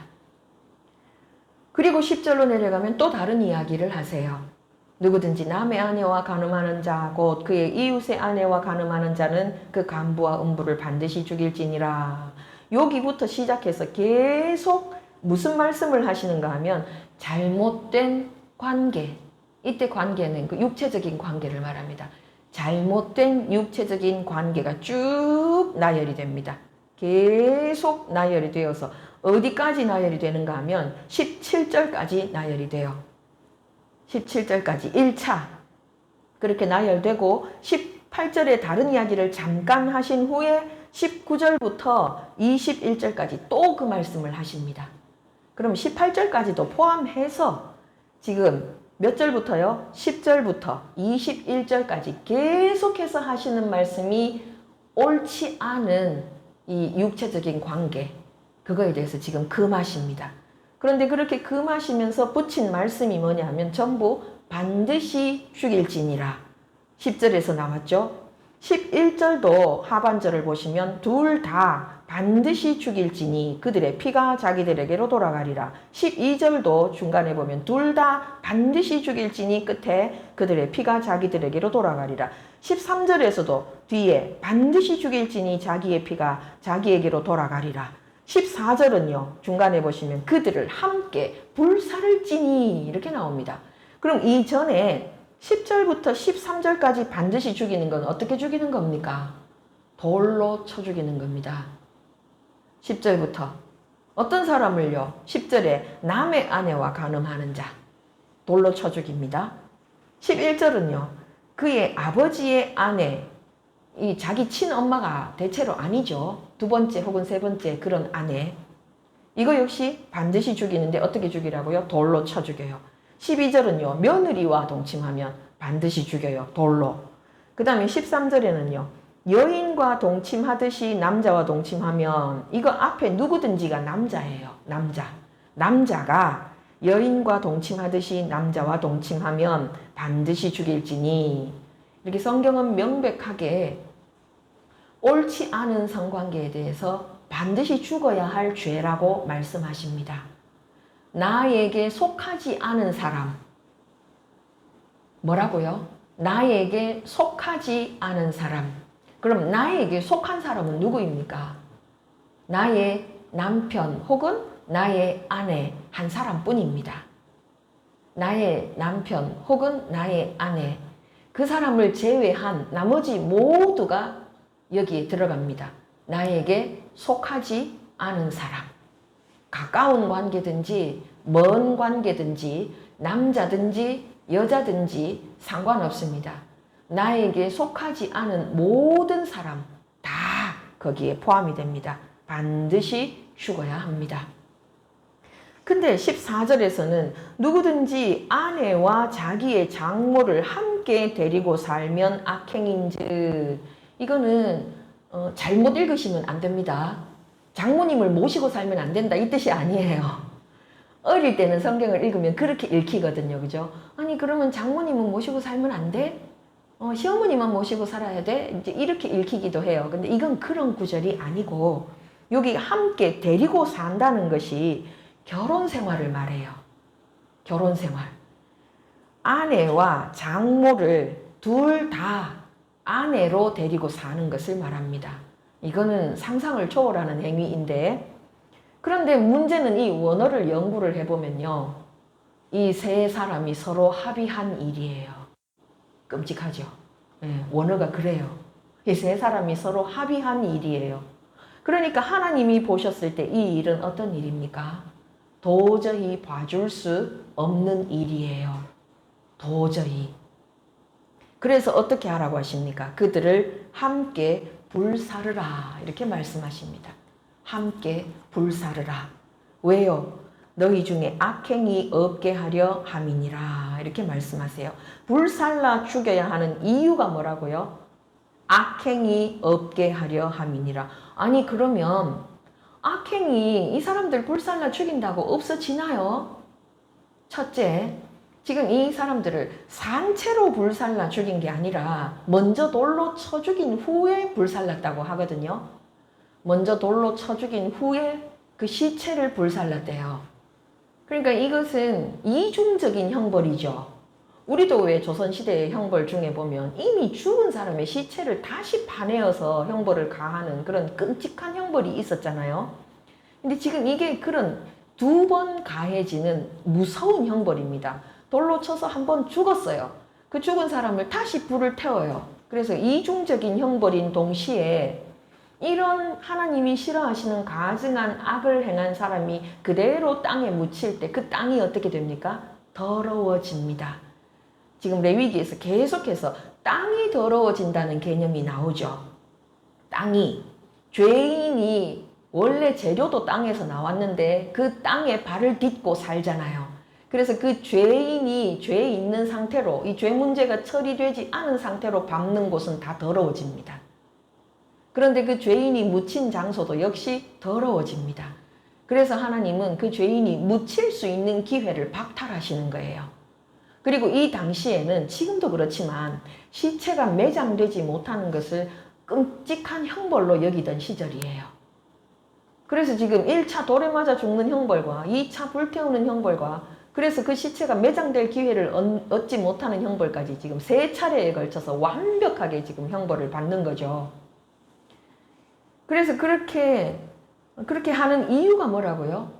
그리고 10절로 내려가면 또 다른 이야기를 하세요. 누구든지 남의 아내와 간음하는 자 곧 그의 이웃의 아내와 간음하는 자는 그 간부와 음부를 반드시 죽일지니라. 여기부터 시작해서 계속 무슨 말씀을 하시는가 하면 잘못된 관계, 이때 관계는 그 육체적인 관계를 말합니다. 잘못된 육체적인 관계가 쭉 나열이 됩니다. 계속 나열이 되어서 어디까지 나열이 되는가 하면 17절까지 나열이 돼요. 17절까지 1차 그렇게 나열되고 18절에 다른 이야기를 잠깐 하신 후에 19절부터 21절까지 또 그 말씀을 하십니다. 그럼 18절까지도 포함해서 지금 몇 절부터요? 10절부터 21절까지 계속해서 하시는 말씀이 옳지 않은 이 육체적인 관계, 그거에 대해서 지금 금하십니다. 그런데 그렇게 금하시면서 붙인 말씀이 뭐냐 하면 전부 반드시 죽일지니라. 10절에서 나왔죠. 11절도 하반절을 보시면 둘 다 반드시 죽일지니 그들의 피가 자기들에게로 돌아가리라. 12절도 중간에 보면 둘 다 반드시 죽일지니 끝에 그들의 피가 자기들에게로 돌아가리라. 13절에서도 뒤에 반드시 죽일지니 자기의 피가 자기에게로 돌아가리라. 14절은요. 중간에 보시면 그들을 함께 불살을지니 이렇게 나옵니다. 그럼 이전에 10절부터 13절까지 반드시 죽이는 건 어떻게 죽이는 겁니까? 돌로 쳐 죽이는 겁니다. 10절부터 어떤 사람을요? 10절에 남의 아내와 간음하는 자. 돌로 쳐 죽입니다. 11절은요. 그의 아버지의 아내, 이 자기 친엄마가 대체로 아니죠. 두 번째 혹은 세 번째 그런 아내. 이거 역시 반드시 죽이는데 어떻게 죽이라고요? 돌로 쳐 죽여요. 12절은요. 며느리와 동침하면 반드시 죽여요. 돌로. 그 다음에 13절에는요. 여인과 동침하듯이 남자와 동침하면 이거 앞에 누구든지가 남자예요. 남자. 남자가 여인과 동침하듯이 남자와 동침하면 반드시 죽일지니. 이렇게 성경은 명백하게 옳지 않은 성관계에 대해서 반드시 죽어야 할 죄라고 말씀하십니다. 나에게 속하지 않은 사람. 뭐라고요? 나에게 속하지 않은 사람. 그럼 나에게 속한 사람은 누구입니까? 나의 남편 혹은 나의 아내 한 사람뿐입니다. 나의 남편 혹은 나의 아내 그 사람을 제외한 나머지 모두가 여기에 들어갑니다. 나에게 속하지 않은 사람. 가까운 관계든지 먼 관계든지 남자든지 여자든지 상관없습니다. 나에게 속하지 않은 모든 사람 다 거기에 포함이 됩니다. 반드시 죽어야 합니다. 근데 14절에서는 누구든지 아내와 자기의 장모를 함께 데리고 살면 악행인즉, 이거는 잘못 읽으시면 안 됩니다. 장모님을 모시고 살면 안 된다 이 뜻이 아니에요. 어릴 때는 성경을 읽으면 그렇게 읽히거든요. 그죠? 아니 그러면 장모님은 모시고 살면 안 돼? 시어머니만 모시고 살아야 돼? 이제 이렇게 읽히기도 해요. 근데 이건 그런 구절이 아니고 여기 함께 데리고 산다는 것이 결혼 생활을 말해요. 결혼 생활. 아내와 장모를 둘 다 아내로 데리고 사는 것을 말합니다. 이거는 상상을 초월하는 행위인데, 그런데 문제는 이 원어를 연구를 해보면요. 이 세 사람이 서로 합의한 일이에요. 끔찍하죠. 네, 원어가 그래요. 이 세 사람이 서로 합의한 일이에요. 그러니까 하나님이 보셨을 때 이 일은 어떤 일입니까? 도저히 봐줄 수 없는 일이에요. 도저히. 그래서 어떻게 하라고 하십니까? 그들을 함께 불사르라 이렇게 말씀하십니다. 함께 불사르라. 왜요? 너희 중에 악행이 없게 하려 함이니라 이렇게 말씀하세요. 불살라 죽여야 하는 이유가 뭐라고요? 악행이 없게 하려 함이니라. 아니 그러면 악행이 이 사람들 불살라 죽인다고 없어지나요? 첫째, 지금 이 사람들을 산채로 불살라 죽인 게 아니라 먼저 돌로 쳐 죽인 후에 불살랐다고 하거든요. 먼저 돌로 쳐 죽인 후에 그 시체를 불살랐대요. 그러니까 이것은 이중적인 형벌이죠. 우리도 왜 조선시대의 형벌 중에 보면 이미 죽은 사람의 시체를 다시 파내어서 형벌을 가하는 그런 끔찍한 형벌이 있었잖아요. 근데 지금 이게 그런 두 번 가해지는 무서운 형벌입니다. 돌로 쳐서 한 번 죽었어요. 그 죽은 사람을 다시 불을 태워요. 그래서 이중적인 형벌인 동시에 이런 하나님이 싫어하시는 가증한 악을 행한 사람이 그대로 땅에 묻힐 때 그 땅이 어떻게 됩니까? 더러워집니다. 지금 레위기에서 계속해서 땅이 더러워진다는 개념이 나오죠. 땅이, 죄인이 원래 재료도 땅에서 나왔는데 그 땅에 발을 딛고 살잖아요. 그래서 그 죄인이 죄 있는 상태로 이 죄 문제가 처리되지 않은 상태로 밟는 곳은 다 더러워집니다. 그런데 그 죄인이 묻힌 장소도 역시 더러워집니다. 그래서 하나님은 그 죄인이 묻힐 수 있는 기회를 박탈하시는 거예요. 그리고 이 당시에는 지금도 그렇지만 시체가 매장되지 못하는 것을 끔찍한 형벌로 여기던 시절이에요. 그래서 지금 1차 돌에 맞아 죽는 형벌과 2차 불태우는 형벌과 그래서 그 시체가 매장될 기회를 얻지 못하는 형벌까지 지금 3차례에 걸쳐서 완벽하게 지금 형벌을 받는 거죠. 그래서 그렇게 하는 이유가 뭐라고요?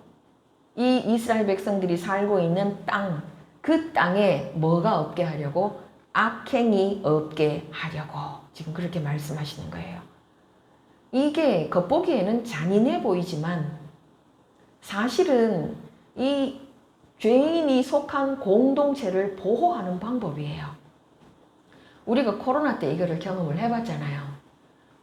이 이스라엘 백성들이 살고 있는 땅, 그 땅에 뭐가 없게 하려고? 악행이 없게 하려고 지금 그렇게 말씀하시는 거예요. 이게 겉보기에는 잔인해 보이지만 사실은 이 죄인이 속한 공동체를 보호하는 방법이에요. 우리가 코로나 때 이거를 경험을 해봤잖아요.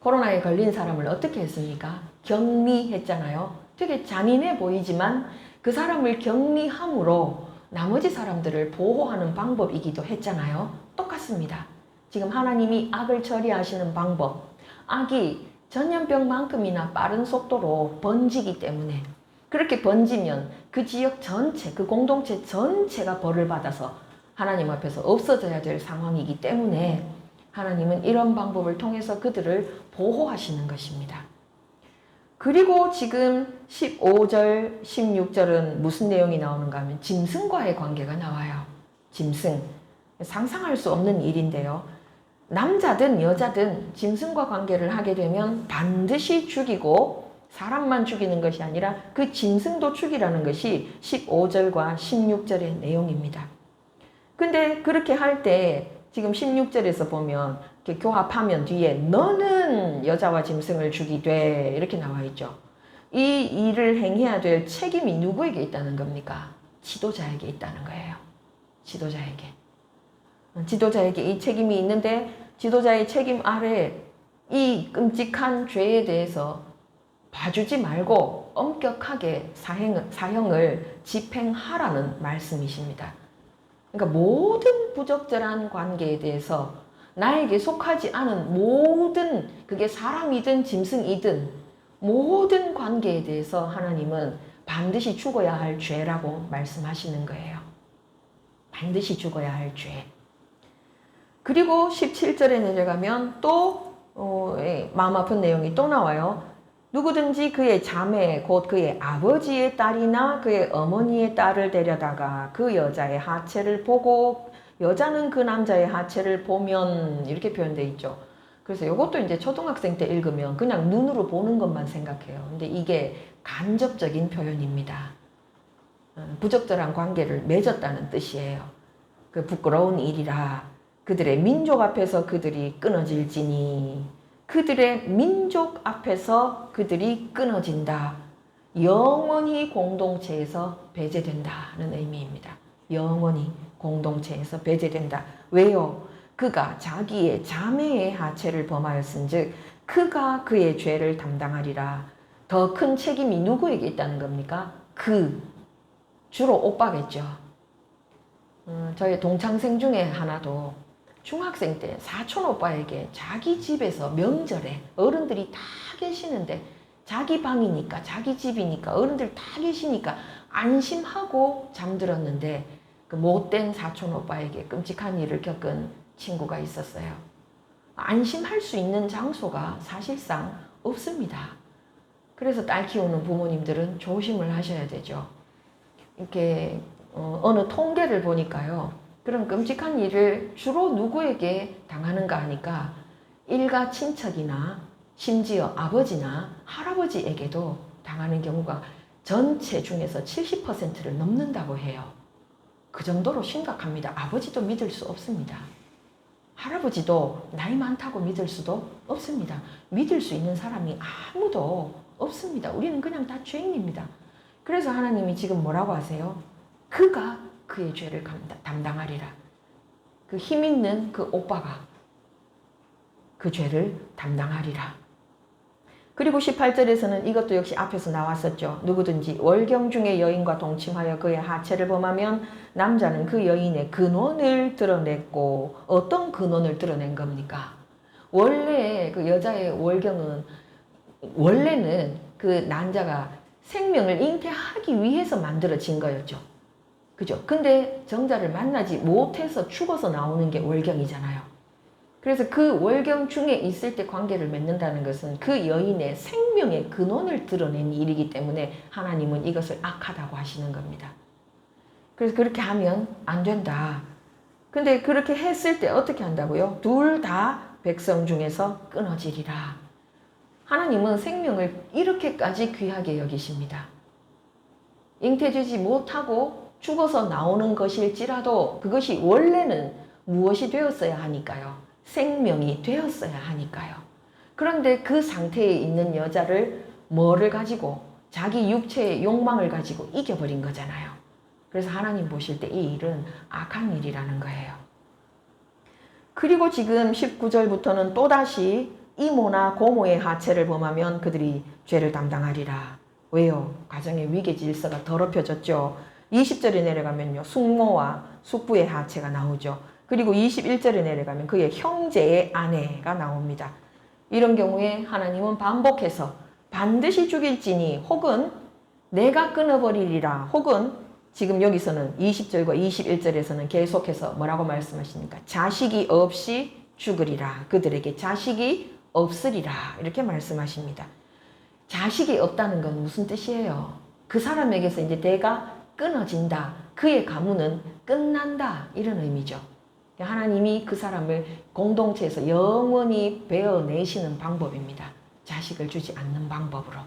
코로나에 걸린 사람을 어떻게 했습니까? 격리했잖아요. 되게 잔인해 보이지만 그 사람을 격리함으로 나머지 사람들을 보호하는 방법이기도 했잖아요. 똑같습니다. 지금 하나님이 악을 처리하시는 방법, 악이 전염병만큼이나 빠른 속도로 번지기 때문에 그렇게 번지면 그 지역 전체, 그 공동체 전체가 벌을 받아서 하나님 앞에서 없어져야 될 상황이기 때문에 하나님은 이런 방법을 통해서 그들을 보호하시는 것입니다. 그리고 지금 15절, 16절은 무슨 내용이 나오는가 하면 짐승과의 관계가 나와요. 짐승. 상상할 수 없는 일인데요. 남자든 여자든 짐승과 관계를 하게 되면 반드시 죽이고 사람만 죽이는 것이 아니라 그 짐승도 죽이라는 것이 15절과 16절의 내용입니다. 근데 그렇게 할 때 지금 16절에서 보면 이렇게 교합하면 뒤에 너는 여자와 짐승을 죽이되 이렇게 나와 있죠. 이 일을 행해야 될 책임이 누구에게 있다는 겁니까? 지도자에게 있다는 거예요. 지도자에게. 지도자에게 이 책임이 있는데 지도자의 책임 아래 이 끔찍한 죄에 대해서 봐주지 말고 엄격하게 사형을 집행하라는 말씀이십니다. 그러니까 모든 부적절한 관계에 대해서 나에게 속하지 않은 모든 그게 사람이든 짐승이든 모든 관계에 대해서 하나님은 반드시 죽어야 할 죄라고 말씀하시는 거예요. 반드시 죽어야 할 죄. 그리고 17절에 내려가면 또 마음 아픈 내용이 또 나와요. 누구든지 그의 자매 곧 그의 아버지의 딸이나 그의 어머니의 딸을 데려다가 그 여자의 하체를 보고 여자는 그 남자의 하체를 보면 이렇게 표현되어 있죠. 그래서 이것도 이제 초등학생 때 읽으면 그냥 눈으로 보는 것만 생각해요. 근데 이게 간접적인 표현입니다. 부적절한 관계를 맺었다는 뜻이에요. 그 부끄러운 일이라 그들의 민족 앞에서 그들이 끊어질지니 그들의 민족 앞에서 그들이 끊어진다. 영원히 공동체에서 배제된다는 의미입니다. 영원히 공동체에서 배제된다. 왜요? 그가 자기의 자매의 하체를 범하였은즉 그가 그의 죄를 담당하리라. 더 큰 책임이 누구에게 있다는 겁니까? 주로 오빠겠죠. 저희 동창생 중에 하나도 중학생 때 사촌 오빠에게 자기 집에서 명절에 어른들이 다 계시는데 자기 방이니까 자기 집이니까 어른들 다 계시니까 안심하고 잠들었는데 그 못된 사촌 오빠에게 끔찍한 일을 겪은 친구가 있었어요. 안심할 수 있는 장소가 사실상 없습니다. 그래서 딸 키우는 부모님들은 조심을 하셔야 되죠. 이렇게 어느 통계를 보니까요. 그런 끔찍한 일을 주로 누구에게 당하는가 하니까 일가 친척이나 심지어 아버지나 할아버지에게도 당하는 경우가 전체 중에서 70%를 넘는다고 해요. 그 정도로 심각합니다. 아버지도 믿을 수 없습니다. 할아버지도 나이 많다고 믿을 수도 없습니다. 믿을 수 있는 사람이 아무도 없습니다. 우리는 그냥 다 죄인입니다. 그래서 하나님이 지금 뭐라고 하세요? 그가 그의 죄를 담당하리라. 그 힘 있는 그 오빠가 그 죄를 담당하리라. 그리고 18절에서는 이것도 역시 앞에서 나왔었죠. 누구든지 월경 중에 여인과 동침하여 그의 하체를 범하면 남자는 그 여인의 근원을 드러냈고 어떤 근원을 드러낸 겁니까? 원래 그 여자의 월경은 원래는 그 난자가 생명을 잉태하기 위해서 만들어진 거였죠. 그죠? 근데 정자를 만나지 못해서 죽어서 나오는 게 월경이잖아요. 그래서 그 월경 중에 있을 때 관계를 맺는다는 것은 그 여인의 생명의 근원을 드러낸 일이기 때문에 하나님은 이것을 악하다고 하시는 겁니다. 그래서 그렇게 하면 안 된다. 근데 그렇게 했을 때 어떻게 한다고요? 둘 다 백성 중에서 끊어지리라. 하나님은 생명을 이렇게까지 귀하게 여기십니다. 잉태되지 못하고 죽어서 나오는 것일지라도 그것이 원래는 무엇이 되었어야 하니까요. 생명이 되었어야 하니까요. 그런데 그 상태에 있는 여자를 뭐를 가지고 자기 육체의 욕망을 가지고 이겨버린 거잖아요. 그래서 하나님 보실 때 이 일은 악한 일이라는 거예요. 그리고 지금 19절부터는 또다시 이모나 고모의 하체를 범하면 그들이 죄를 담당하리라. 왜요? 가정의 위계 질서가 더럽혀졌죠. 20절에 내려가면요. 숙모와 숙부의 하체가 나오죠. 그리고 21절에 내려가면 그의 형제의 아내가 나옵니다. 이런 경우에 하나님은 반복해서 반드시 죽일지니 혹은 내가 끊어버리리라 혹은 지금 여기서는 20절과 21절에서는 계속해서 뭐라고 말씀하십니까? 자식이 없이 죽으리라. 그들에게 자식이 없으리라. 이렇게 말씀하십니다. 자식이 없다는 건 무슨 뜻이에요? 그 사람에게서 이제 대가 끊어진다. 그의 가문은 끝난다. 이런 의미죠. 하나님이 그 사람을 공동체에서 영원히 베어내시는 방법입니다. 자식을 주지 않는 방법으로.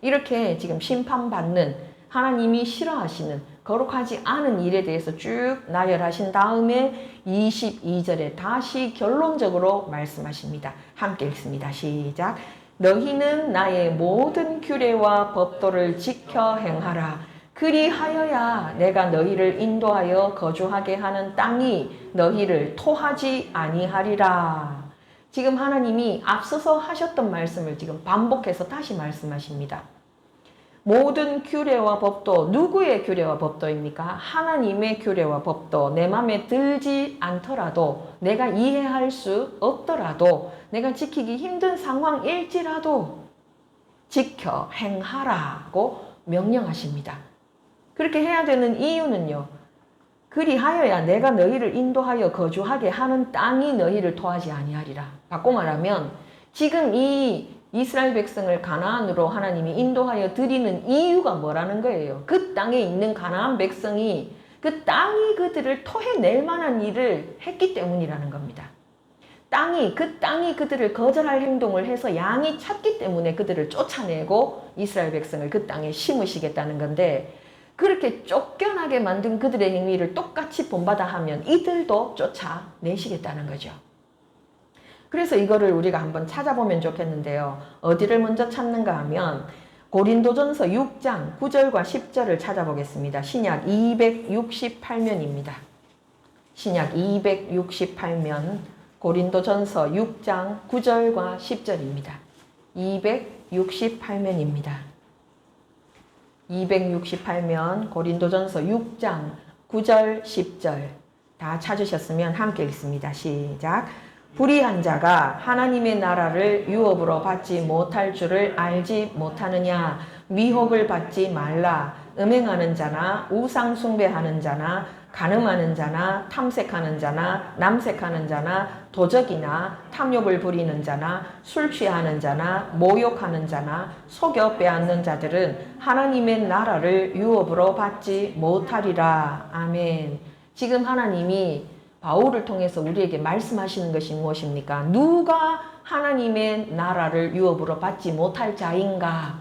이렇게 지금 심판받는 하나님이 싫어하시는 거룩하지 않은 일에 대해서 쭉 나열하신 다음에 22절에 다시 결론적으로 말씀하십니다. 함께 읽습니다. 시작. 너희는 나의 모든 규례와 법도를 지켜 행하라. 그리하여야 내가 너희를 인도하여 거주하게 하는 땅이 너희를 토하지 아니하리라. 지금 하나님이 앞서서 하셨던 말씀을 지금 반복해서 다시 말씀하십니다. 모든 규례와 법도, 누구의 규례와 법도입니까? 하나님의 규례와 법도, 내 마음에 들지 않더라도, 내가 이해할 수 없더라도, 내가 지키기 힘든 상황일지라도 지켜 행하라고 명령하십니다. 그렇게 해야 되는 이유는요. 그리하여야 내가 너희를 인도하여 거주하게 하는 땅이 너희를 토하지 아니하리라. 바꿔 말하면 지금 이 이스라엘 백성을 가나안으로 하나님이 인도하여 드리는 이유가 뭐라는 거예요? 그 땅에 있는 가나안 백성이 그 땅이 그들을 토해낼 만한 일을 했기 때문이라는 겁니다. 그 땅이 그들을 거절할 행동을 해서 양이 찼기 때문에 그들을 쫓아내고 이스라엘 백성을 그 땅에 심으시겠다는 건데 그렇게 쫓겨나게 만든 그들의 행위를 똑같이 본받아 하면 이들도 쫓아내시겠다는 거죠. 그래서 이거를 우리가 한번 찾아보면 좋겠는데요. 어디를 먼저 찾는가 하면 고린도전서 6장 9절과 10절을 찾아보겠습니다. 신약 268면입니다. 신약 268면 고린도전서 6장 9절과 10절입니다. 268면입니다. 268면 고린도전서 6장 9절 10절 다 찾으셨으면 함께 읽습니다. 시작. 불의한 자가 하나님의 나라를 유업으로 받지 못할 줄을 알지 못하느냐. 미혹을 받지 말라. 음행하는 자나 우상 숭배하는 자나 간음하는 자나 탐색하는 자나 남색하는 자나 도적이나 탐욕을 부리는 자나 술 취하는 자나 모욕하는 자나 속여 빼앗는 자들은 하나님의 나라를 유업으로 받지 못하리라. 아멘. 지금 하나님이 바울을 통해서 우리에게 말씀하시는 것이 무엇입니까? 누가 하나님의 나라를 유업으로 받지 못할 자인가?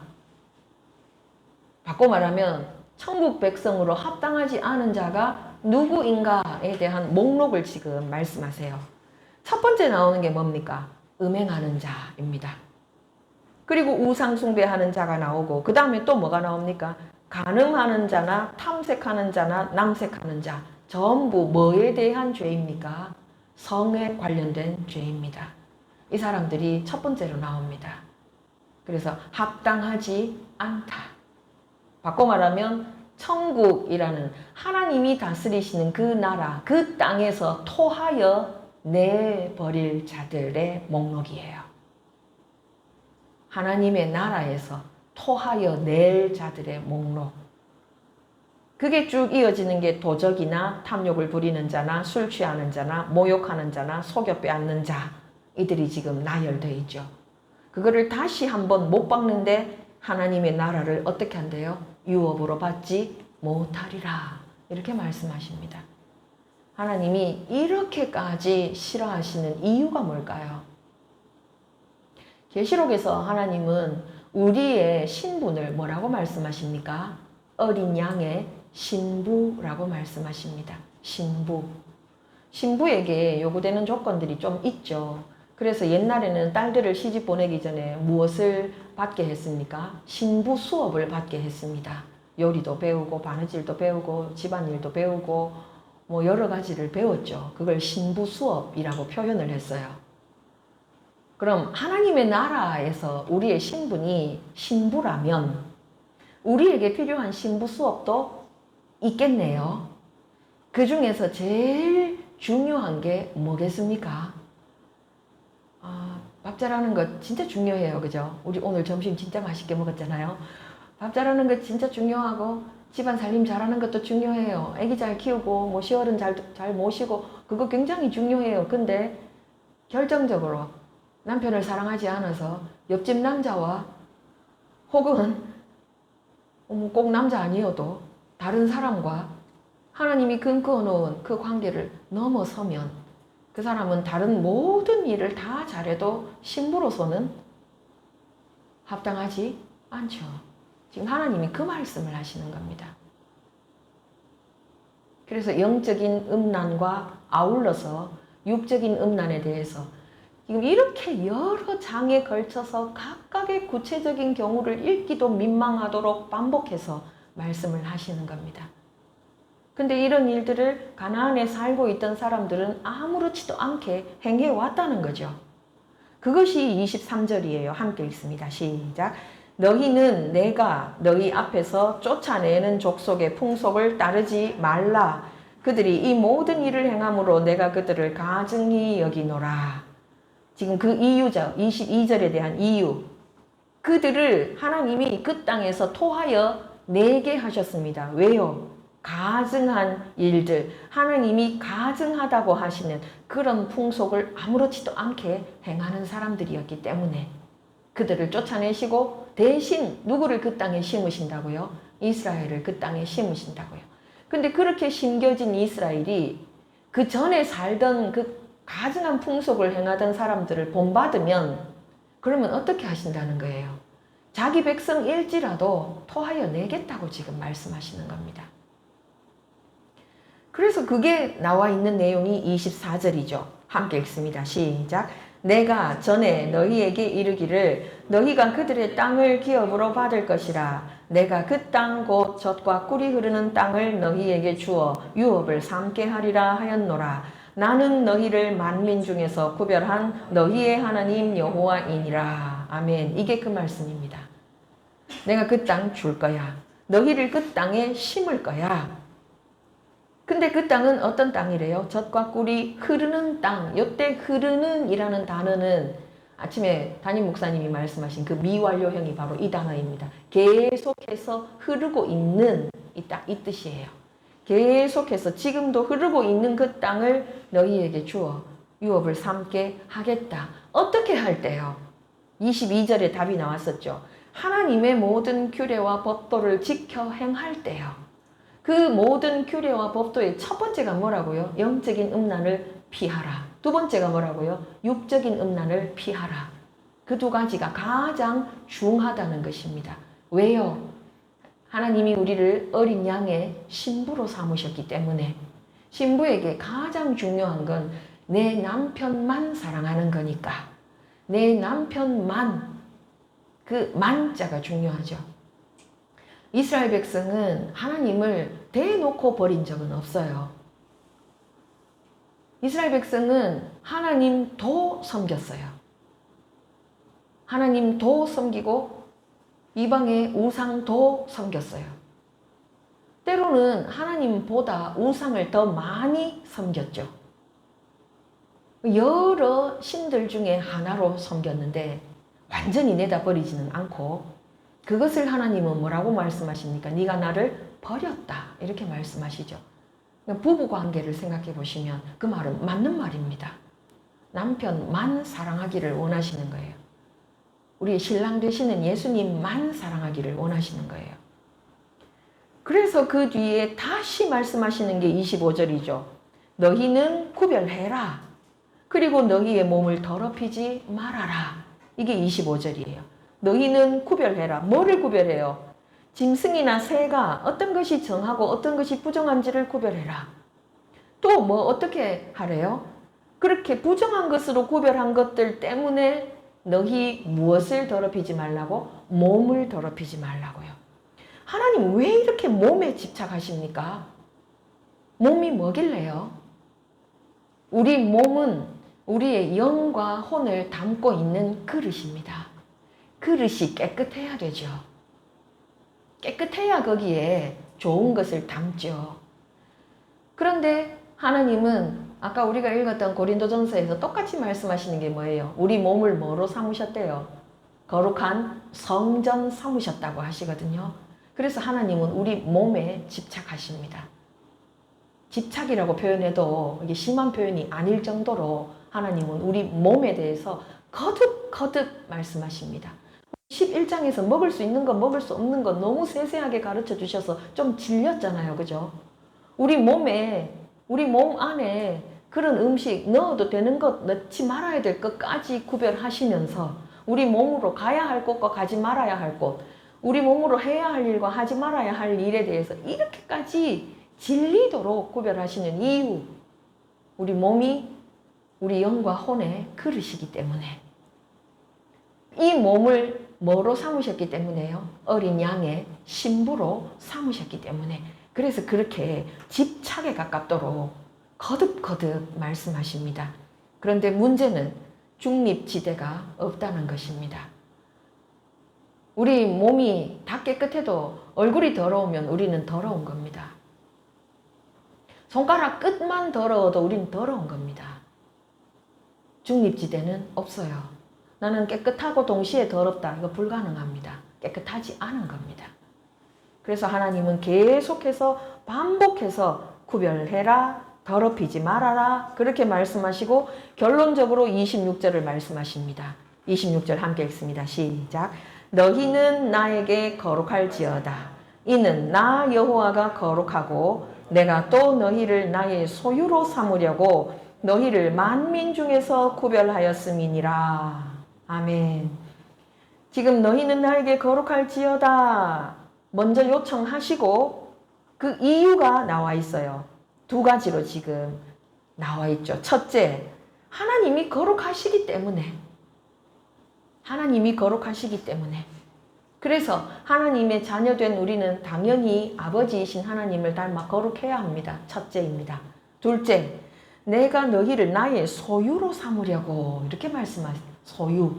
바꿔 말하면 천국 백성으로 합당하지 않은 자가 누구인가에 대한 목록을 지금 말씀하세요. 첫 번째 나오는 게 뭡니까? 음행하는 자입니다. 그리고 우상 숭배하는 자가 나오고 그 다음에 또 뭐가 나옵니까? 간음하는 자나 탐색하는 자나 남색하는 자. 전부 뭐에 대한 죄입니까? 성에 관련된 죄입니다. 이 사람들이 첫 번째로 나옵니다. 그래서 합당하지 않다. 바꿔 말하면 천국이라는 하나님이 다스리시는 그 나라, 그 땅에서 토하여 내버릴 자들의 목록이에요. 하나님의 나라에서 토하여 낼 자들의 목록. 그게 쭉 이어지는 게 도적이나 탐욕을 부리는 자나 술 취하는 자나 모욕하는 자나 속여 빼앗는 자. 이들이 지금 나열되어 있죠. 그거를 다시 한번 못 박는데 하나님의 나라를 어떻게 한대요? 유업으로 받지 못하리라. 이렇게 말씀하십니다. 하나님이 이렇게까지 싫어하시는 이유가 뭘까요? 계시록에서 하나님은 우리의 신분을 뭐라고 말씀하십니까? 어린 양의 신부라고 말씀하십니다. 신부. 신부에게 요구되는 조건들이 좀 있죠. 그래서 옛날에는 딸들을 시집 보내기 전에 무엇을 받게 했습니까? 신부 수업을 받게 했습니다. 요리도 배우고 바느질도 배우고 집안일도 배우고 뭐 여러 가지를 배웠죠. 그걸 신부 수업이라고 표현을 했어요. 그럼 하나님의 나라에서 우리의 신분이 신부라면 우리에게 필요한 신부 수업도 있겠네요. 그 중에서 제일 중요한 게 뭐겠습니까? 밥 잘하는 것 진짜 중요해요. 그죠? 우리 오늘 점심 진짜 맛있게 먹었잖아요. 밥 잘하는 것 진짜 중요하고 집안 살림 잘하는 것도 중요해요. 아기 잘 키우고 뭐 시어른 잘 모시고 그거 굉장히 중요해요. 근데 결정적으로 남편을 사랑하지 않아서 옆집 남자와 혹은 꼭 남자 아니어도 다른 사람과 하나님이 끊어놓은 그 관계를 넘어서면 그 사람은 다른 모든 일을 다 잘해도 신부로서는 합당하지 않죠. 지금 하나님이 그 말씀을 하시는 겁니다. 그래서 영적인 음란과 아울러서 육적인 음란에 대해서 지금 이렇게 여러 장에 걸쳐서 각각의 구체적인 경우를 읽기도 민망하도록 반복해서 말씀을 하시는 겁니다. 근데 이런 일들을 가나안에 살고 있던 사람들은 아무렇지도 않게 행해왔다는 거죠. 그것이 23절이에요. 함께 읽습니다. 시작. 너희는 내가 너희 앞에서 쫓아내는 족속의 풍속을 따르지 말라. 그들이 이 모든 일을 행함으로 내가 그들을 가증히 여기노라. 지금 그 이유죠. 22절에 대한 이유. 그들을 하나님이 그 땅에서 토하여 내게 하셨습니다. 왜요? 가증한 일들, 하나님이 가증하다고 하시는 그런 풍속을 아무렇지도 않게 행하는 사람들이었기 때문에 그들을 쫓아내시고 대신 누구를 그 땅에 심으신다고요? 이스라엘을 그 땅에 심으신다고요. 근데 그렇게 심겨진 이스라엘이 그 전에 살던 그 가증한 풍속을 행하던 사람들을 본받으면 그러면 어떻게 하신다는 거예요? 자기 백성일지라도 토하여 내겠다고 지금 말씀하시는 겁니다. 그래서 그게 나와 있는 내용이 24절이죠. 함께 읽습니다. 시작. 내가 전에 너희에게 이르기를 너희가 그들의 땅을 기업으로 받을 것이라. 내가 그 땅 곧 젖과 꿀이 흐르는 땅을 너희에게 주어 유업을 삼게 하리라 하였노라. 나는 너희를 만민 중에서 구별한 너희의 하나님 여호와이니라. 아멘. 이게 그 말씀입니다. 내가 그 땅 줄 거야. 너희를 그 땅에 심을 거야. 근데 그 땅은 어떤 땅이래요? 젖과 꿀이 흐르는 땅. 이때 흐르는 이라는 단어는 아침에 담임 목사님이 말씀하신 그 미완료형이 바로 이 단어입니다. 계속해서 흐르고 있는 이 뜻이에요. 계속해서 지금도 흐르고 있는 그 땅을 너희에게 주어 유업을 삼게 하겠다. 어떻게 할 때요? 22절에 답이 나왔었죠. 하나님의 모든 규례와 법도를 지켜 행할 때요. 그 모든 규례와 법도의 첫 번째가 뭐라고요? 영적인 음란을 피하라. 두 번째가 뭐라고요? 육적인 음란을 피하라. 그 두 가지가 가장 중하다는 것입니다. 왜요? 하나님이 우리를 어린 양의 신부로 삼으셨기 때문에 신부에게 가장 중요한 건 내 남편만 사랑하는 거니까 내 남편만, 그 만자가 중요하죠. 이스라엘 백성은 하나님을 대놓고 버린 적은 없어요. 이스라엘 백성은 하나님도 섬겼어요. 하나님도 섬기고 이방의 우상도 섬겼어요. 때로는 하나님보다 우상을 더 많이 섬겼죠. 여러 신들 중에 하나로 섬겼는데 완전히 내다버리지는 않고 그것을 하나님은 뭐라고 말씀하십니까? 네가 나를 버렸다. 이렇게 말씀하시죠. 부부 관계를 생각해 보시면 그 말은 맞는 말입니다. 남편만 사랑하기를 원하시는 거예요. 우리 신랑 되시는 예수님만 사랑하기를 원하시는 거예요. 그래서 그 뒤에 다시 말씀하시는 게 25절이죠. 너희는 구별해라. 그리고 너희의 몸을 더럽히지 말아라. 이게 25절이에요. 너희는 구별해라. 뭐를 구별해요? 짐승이나 새가 어떤 것이 정하고 어떤 것이 부정한지를 구별해라. 또 뭐 어떻게 하래요? 그렇게 부정한 것으로 구별한 것들 때문에 너희 무엇을 더럽히지 말라고? 몸을 더럽히지 말라고요. 하나님 왜 이렇게 몸에 집착하십니까? 몸이 뭐길래요? 우리 몸은 우리의 영과 혼을 담고 있는 그릇입니다. 그릇이 깨끗해야 되죠. 깨끗해야 거기에 좋은 것을 담죠. 그런데 하나님은 아까 우리가 읽었던 고린도전서에서 똑같이 말씀하시는 게 뭐예요? 우리 몸을 뭐로 삼으셨대요? 거룩한 성전 삼으셨다고 하시거든요. 그래서 하나님은 우리 몸에 집착하십니다. 집착이라고 표현해도 이게 심한 표현이 아닐 정도로 하나님은 우리 몸에 대해서 거듭 말씀하십니다. 11장에서 먹을 수 있는 것, 먹을 수 없는 것 너무 세세하게 가르쳐 주셔서 좀 질렸잖아요. 그죠? 우리 몸 안에 그런 음식 넣어도 되는 것, 넣지 말아야 될 것까지 구별하시면서 우리 몸으로 가야 할 곳과 가지 말아야 할 곳, 우리 몸으로 해야 할 일과 하지 말아야 할 일에 대해서 이렇게까지 진리도록 구별하시는 이유, 우리 몸이 우리 영과 혼의 그릇이기 때문에, 이 몸을 뭐로 삼으셨기 때문에요? 어린 양의 신부로 삼으셨기 때문에. 그래서 그렇게 집착에 가깝도록 거듭 말씀하십니다. 그런데 문제는 중립지대가 없다는 것입니다. 우리 몸이 다 깨끗해도 얼굴이 더러우면 우리는 더러운 겁니다. 손가락 끝만 더러워도 우리는 더러운 겁니다. 중립지대는 없어요. 나는 깨끗하고 동시에 더럽다. 이거 불가능합니다. 깨끗하지 않은 겁니다. 그래서 하나님은 계속해서 반복해서 구별해라, 더럽히지 말아라 그렇게 말씀하시고 결론적으로 26절을 말씀하십니다. 26절 함께 읽습니다. 시작. 너희는 나에게 거룩할지어다. 이는 나 여호와가 거룩하고 내가 또 너희를 나의 소유로 삼으려고 너희를 만민 중에서 구별하였음이니라. 아멘. 지금 너희는 나에게 거룩할지어다 먼저 요청하시고 그 이유가 나와 있어요. 두 가지로 지금 나와 있죠. 첫째, 하나님이 거룩하시기 때문에. 하나님이 거룩하시기 때문에. 그래서 하나님의 자녀된 우리는 당연히 아버지이신 하나님을 닮아 거룩해야 합니다. 첫째입니다. 둘째, 내가 너희를 나의 소유로 삼으려고 이렇게 말씀하세요. 소유.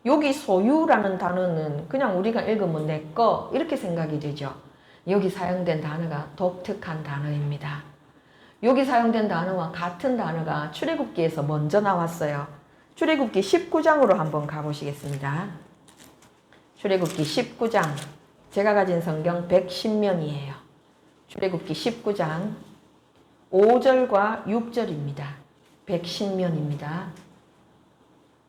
여기 소유라는 단어는 그냥 우리가 읽으면 내 거 이렇게 생각이 되죠. 여기 사용된 단어가 독특한 단어입니다. 여기 사용된 단어와 같은 단어가 출애굽기에서 먼저 나왔어요. 출애굽기 19장으로 한번 가보시겠습니다. 출애굽기 19장, 제가 가진 성경 110면이에요. 출애굽기 19장 5절과 6절입니다. 110면입니다.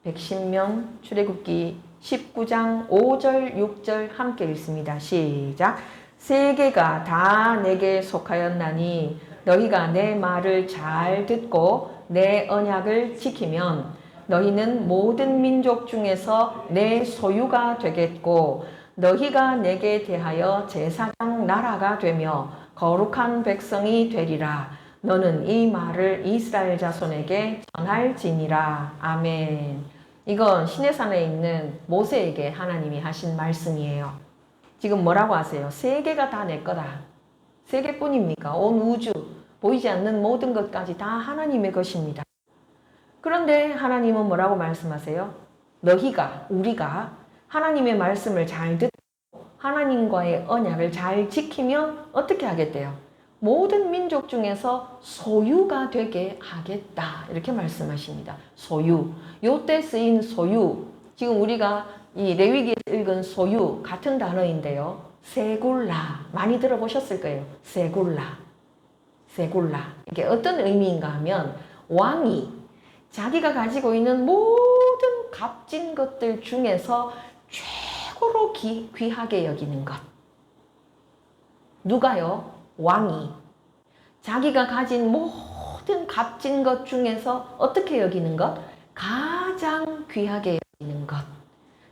110면 출애굽기 19장 5절 6절 함께 읽습니다. 시작. 세계가 다 내게 속하였나니 너희가 내 말을 잘 듣고 내 언약을 지키면 너희는 모든 민족 중에서 내 소유가 되겠고 너희가 내게 대하여 제사장 나라가 되며 거룩한 백성이 되리라. 너는 이 말을 이스라엘 자손에게 전할지니라. 아멘. 이건 시내산에 있는 모세에게 하나님이 하신 말씀이에요. 지금 뭐라고 하세요? 세계가 다 내 거다. 세계뿐입니까? 온 우주, 보이지 않는 모든 것까지 다 하나님의 것입니다. 그런데 하나님은 뭐라고 말씀하세요? 너희가, 우리가 하나님의 말씀을 잘 듣고 하나님과의 언약을 잘 지키면 어떻게 하겠대요? 모든 민족 중에서 소유가 되게 하겠다. 이렇게 말씀하십니다. 소유. 요때 쓰인 소유. 지금 우리가 이 레위기에 읽은 소유 같은 단어인데요. 세굴라. 많이 들어보셨을 거예요. 세굴라. 세굴라. 이게 어떤 의미인가 하면 왕이 자기가 가지고 있는 모든 값진 것들 중에서 최고로 귀하게 여기는 것. 누가요? 왕이 자기가 가진 모든 값진 것 중에서 어떻게 여기는 것? 가장 귀하게 여기는 것.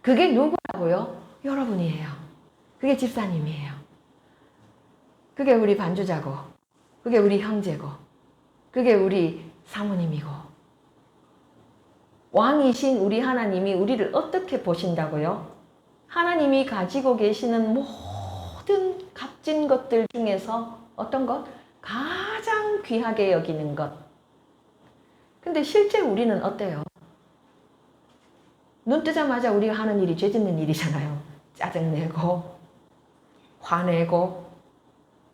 그게 누구라고요? 여러분이에요. 그게 집사님이에요. 그게 우리 반주자고, 그게 우리 형제고, 그게 우리 사모님이고. 왕이신 우리 하나님이 우리를 어떻게 보신다고요? 하나님이 가지고 계시는 모든 값진 것들 중에서 어떤 것? 가장 귀하게 여기는 것. 근데 실제 우리는 어때요? 눈 뜨자마자 우리가 하는 일이 죄 짓는 일이잖아요. 짜증내고, 화내고,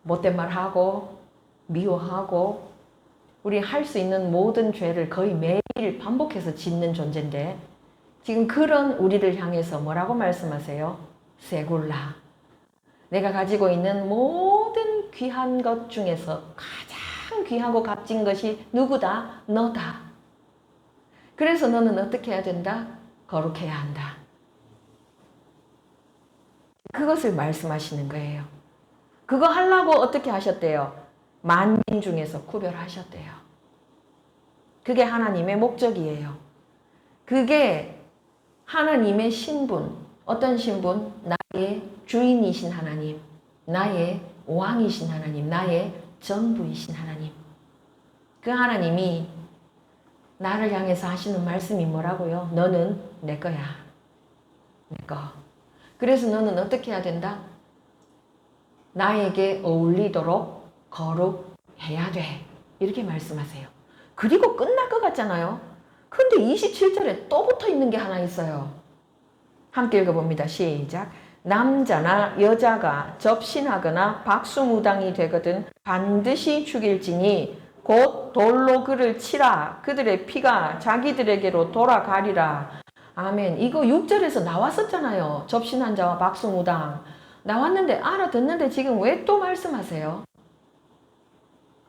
못된 말 하고, 미워하고, 우리 할 수 있는 모든 죄를 거의 매일 반복해서 짓는 존재인데, 지금 그런 우리를 향해서 뭐라고 말씀하세요? 세굴라. 내가 가지고 있는 모든 귀한 것 중에서 가장 귀하고 값진 것이 누구다? 너다. 그래서 너는 어떻게 해야 된다? 거룩해야 한다. 그것을 말씀하시는 거예요. 그거 하려고 어떻게 하셨대요? 만민 중에서 구별하셨대요. 그게 하나님의 목적이에요. 그게 하나님의 신분, 어떤 신분? 나의 주인이신 하나님, 나의 왕이신 하나님, 나의 전부이신 하나님. 그 하나님이 나를 향해서 하시는 말씀이 뭐라고요? 너는 내 거야. 내 거. 그래서 너는 어떻게 해야 된다? 나에게 어울리도록 거룩해야 돼. 이렇게 말씀하세요. 그리고 끝날 것 같잖아요. 근데 27절에 또 붙어 있는 게 하나 있어요. 함께 읽어봅니다. 시작. 남자나 여자가 접신하거나 박수무당이 되거든 반드시 죽일지니 곧 돌로 그를 치라. 그들의 피가 자기들에게로 돌아가리라. 아멘. 이거 6절에서 나왔었잖아요. 접신한 자와 박수무당. 나왔는데 알아듣는데 지금 왜 또 말씀하세요?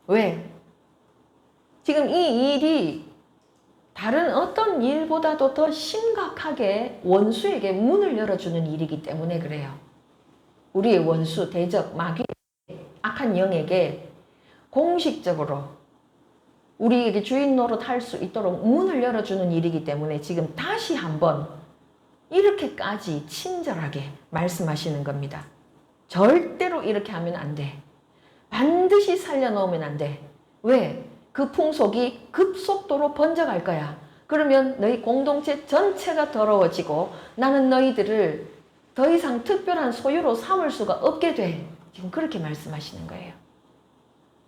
왜? 지금 이 일이 다른 어떤 일보다도 더 심각하게 원수에게 문을 열어주는 일이기 때문에 그래요. 우리의 원수, 대적, 마귀, 악한 영에게 공식적으로 우리에게 주인 노릇할 수 있도록 문을 열어주는 일이기 때문에 지금 다시 한번 이렇게까지 친절하게 말씀하시는 겁니다. 절대로 이렇게 하면 안 돼. 반드시 살려놓으면 안 돼. 왜? 그 풍속이 급속도로 번져갈 거야. 그러면 너희 공동체 전체가 더러워지고 나는 너희들을 더 이상 특별한 소유로 삼을 수가 없게 돼. 지금 그렇게 말씀하시는 거예요.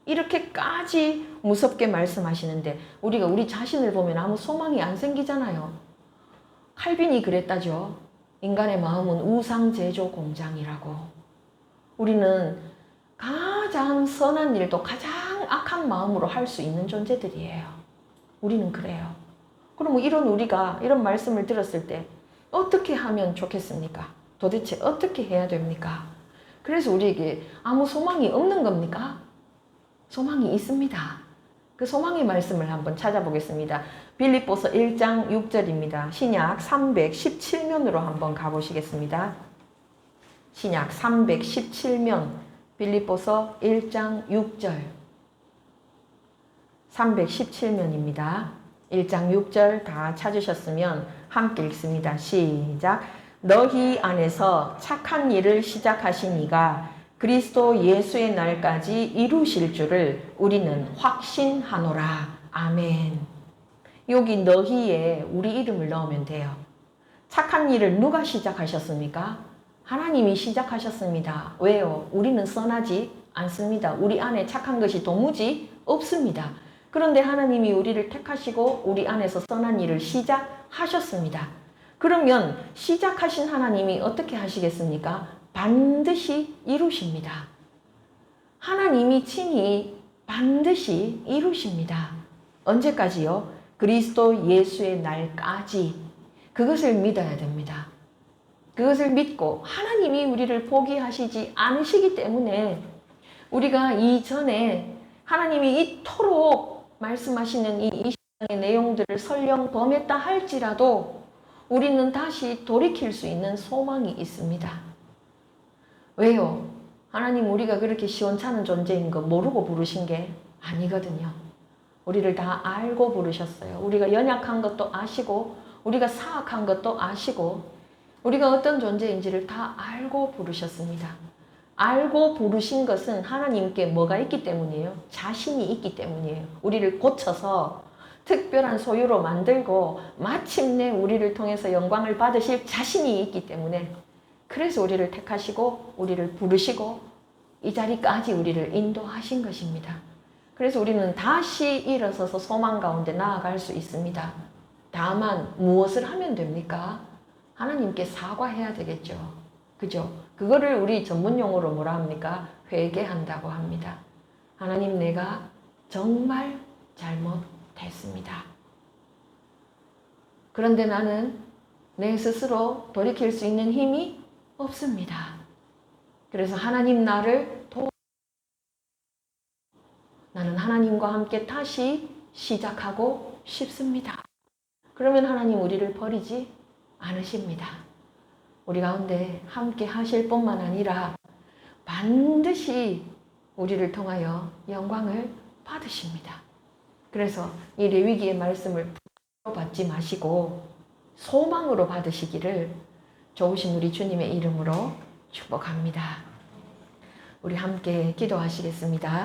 이렇게까지 무섭게 말씀하시는데 우리가 우리 자신을 보면 아무 소망이 안 생기잖아요. 칼빈이 그랬다죠. 인간의 마음은 우상제조 공장이라고. 우리는 가장 선한 일도 가장 악한 마음으로 할 수 있는 존재들이에요. 우리는 그래요. 그럼 이런 우리가 이런 말씀을 들었을 때 어떻게 하면 좋겠습니까? 도대체 어떻게 해야 됩니까? 그래서 우리에게 아무 소망이 없는 겁니까? 소망이 있습니다. 그 소망의 말씀을 한번 찾아보겠습니다. 빌립보서 1장 6절입니다. 신약 317면으로 한번 가보시겠습니다. 신약 317면 빌립보서 1장 6절 317면입니다. 1장 6절 다 찾으셨으면 함께 읽습니다. 시작. 너희 안에서 착한 일을 시작하신 이가 그리스도 예수의 날까지 이루실 줄을 우리는 확신하노라. 아멘. 여기 너희에 우리 이름을 넣으면 돼요. 착한 일을 누가 시작하셨습니까? 하나님이 시작하셨습니다. 왜요? 우리는 선하지 않습니다. 우리 안에 착한 것이 도무지 없습니다. 그런데 하나님이 우리를 택하시고 우리 안에서 선한 일을 시작하셨습니다. 그러면 시작하신 하나님이 어떻게 하시겠습니까? 반드시 이루십니다. 하나님이 친히 반드시 이루십니다. 언제까지요? 그리스도 예수의 날까지. 그것을 믿어야 됩니다. 그것을 믿고 하나님이 우리를 포기하시지 않으시기 때문에 우리가 이전에 하나님이 이토록 말씀하시는 이 시간의 내용들을 설령 범했다 할지라도 우리는 다시 돌이킬 수 있는 소망이 있습니다. 왜요? 하나님 우리가 그렇게 시원찮은 존재인 거 모르고 부르신 게 아니거든요. 우리를 다 알고 부르셨어요. 우리가 연약한 것도 아시고 우리가 사악한 것도 아시고 우리가 어떤 존재인지를 다 알고 부르셨습니다. 알고 부르신 것은 하나님께 뭐가 있기 때문이에요? 자신이 있기 때문이에요. 우리를 고쳐서 특별한 소유로 만들고 마침내 우리를 통해서 영광을 받으실 자신이 있기 때문에 그래서 우리를 택하시고 우리를 부르시고 이 자리까지 우리를 인도하신 것입니다. 그래서 우리는 다시 일어서서 소망 가운데 나아갈 수 있습니다. 다만 무엇을 하면 됩니까? 하나님께 사과해야 되겠죠. 그죠? 그거를 우리 전문 용어로 뭐라 합니까? 회개한다고 합니다. 하나님, 내가 정말 잘못했습니다. 그런데 나는 내 스스로 돌이킬 수 있는 힘이 없습니다. 그래서 하나님 나를 나는 하나님과 함께 다시 시작하고 싶습니다. 그러면 하나님 우리를 버리지 않으십니다. 우리 가운데 함께 하실 뿐만 아니라 반드시 우리를 통하여 영광을 받으십니다. 그래서 이 레위기의 말씀을 받지 마시고 소망으로 받으시기를 좋으신 우리 주님의 이름으로 축복합니다. 우리 함께 기도하시겠습니다.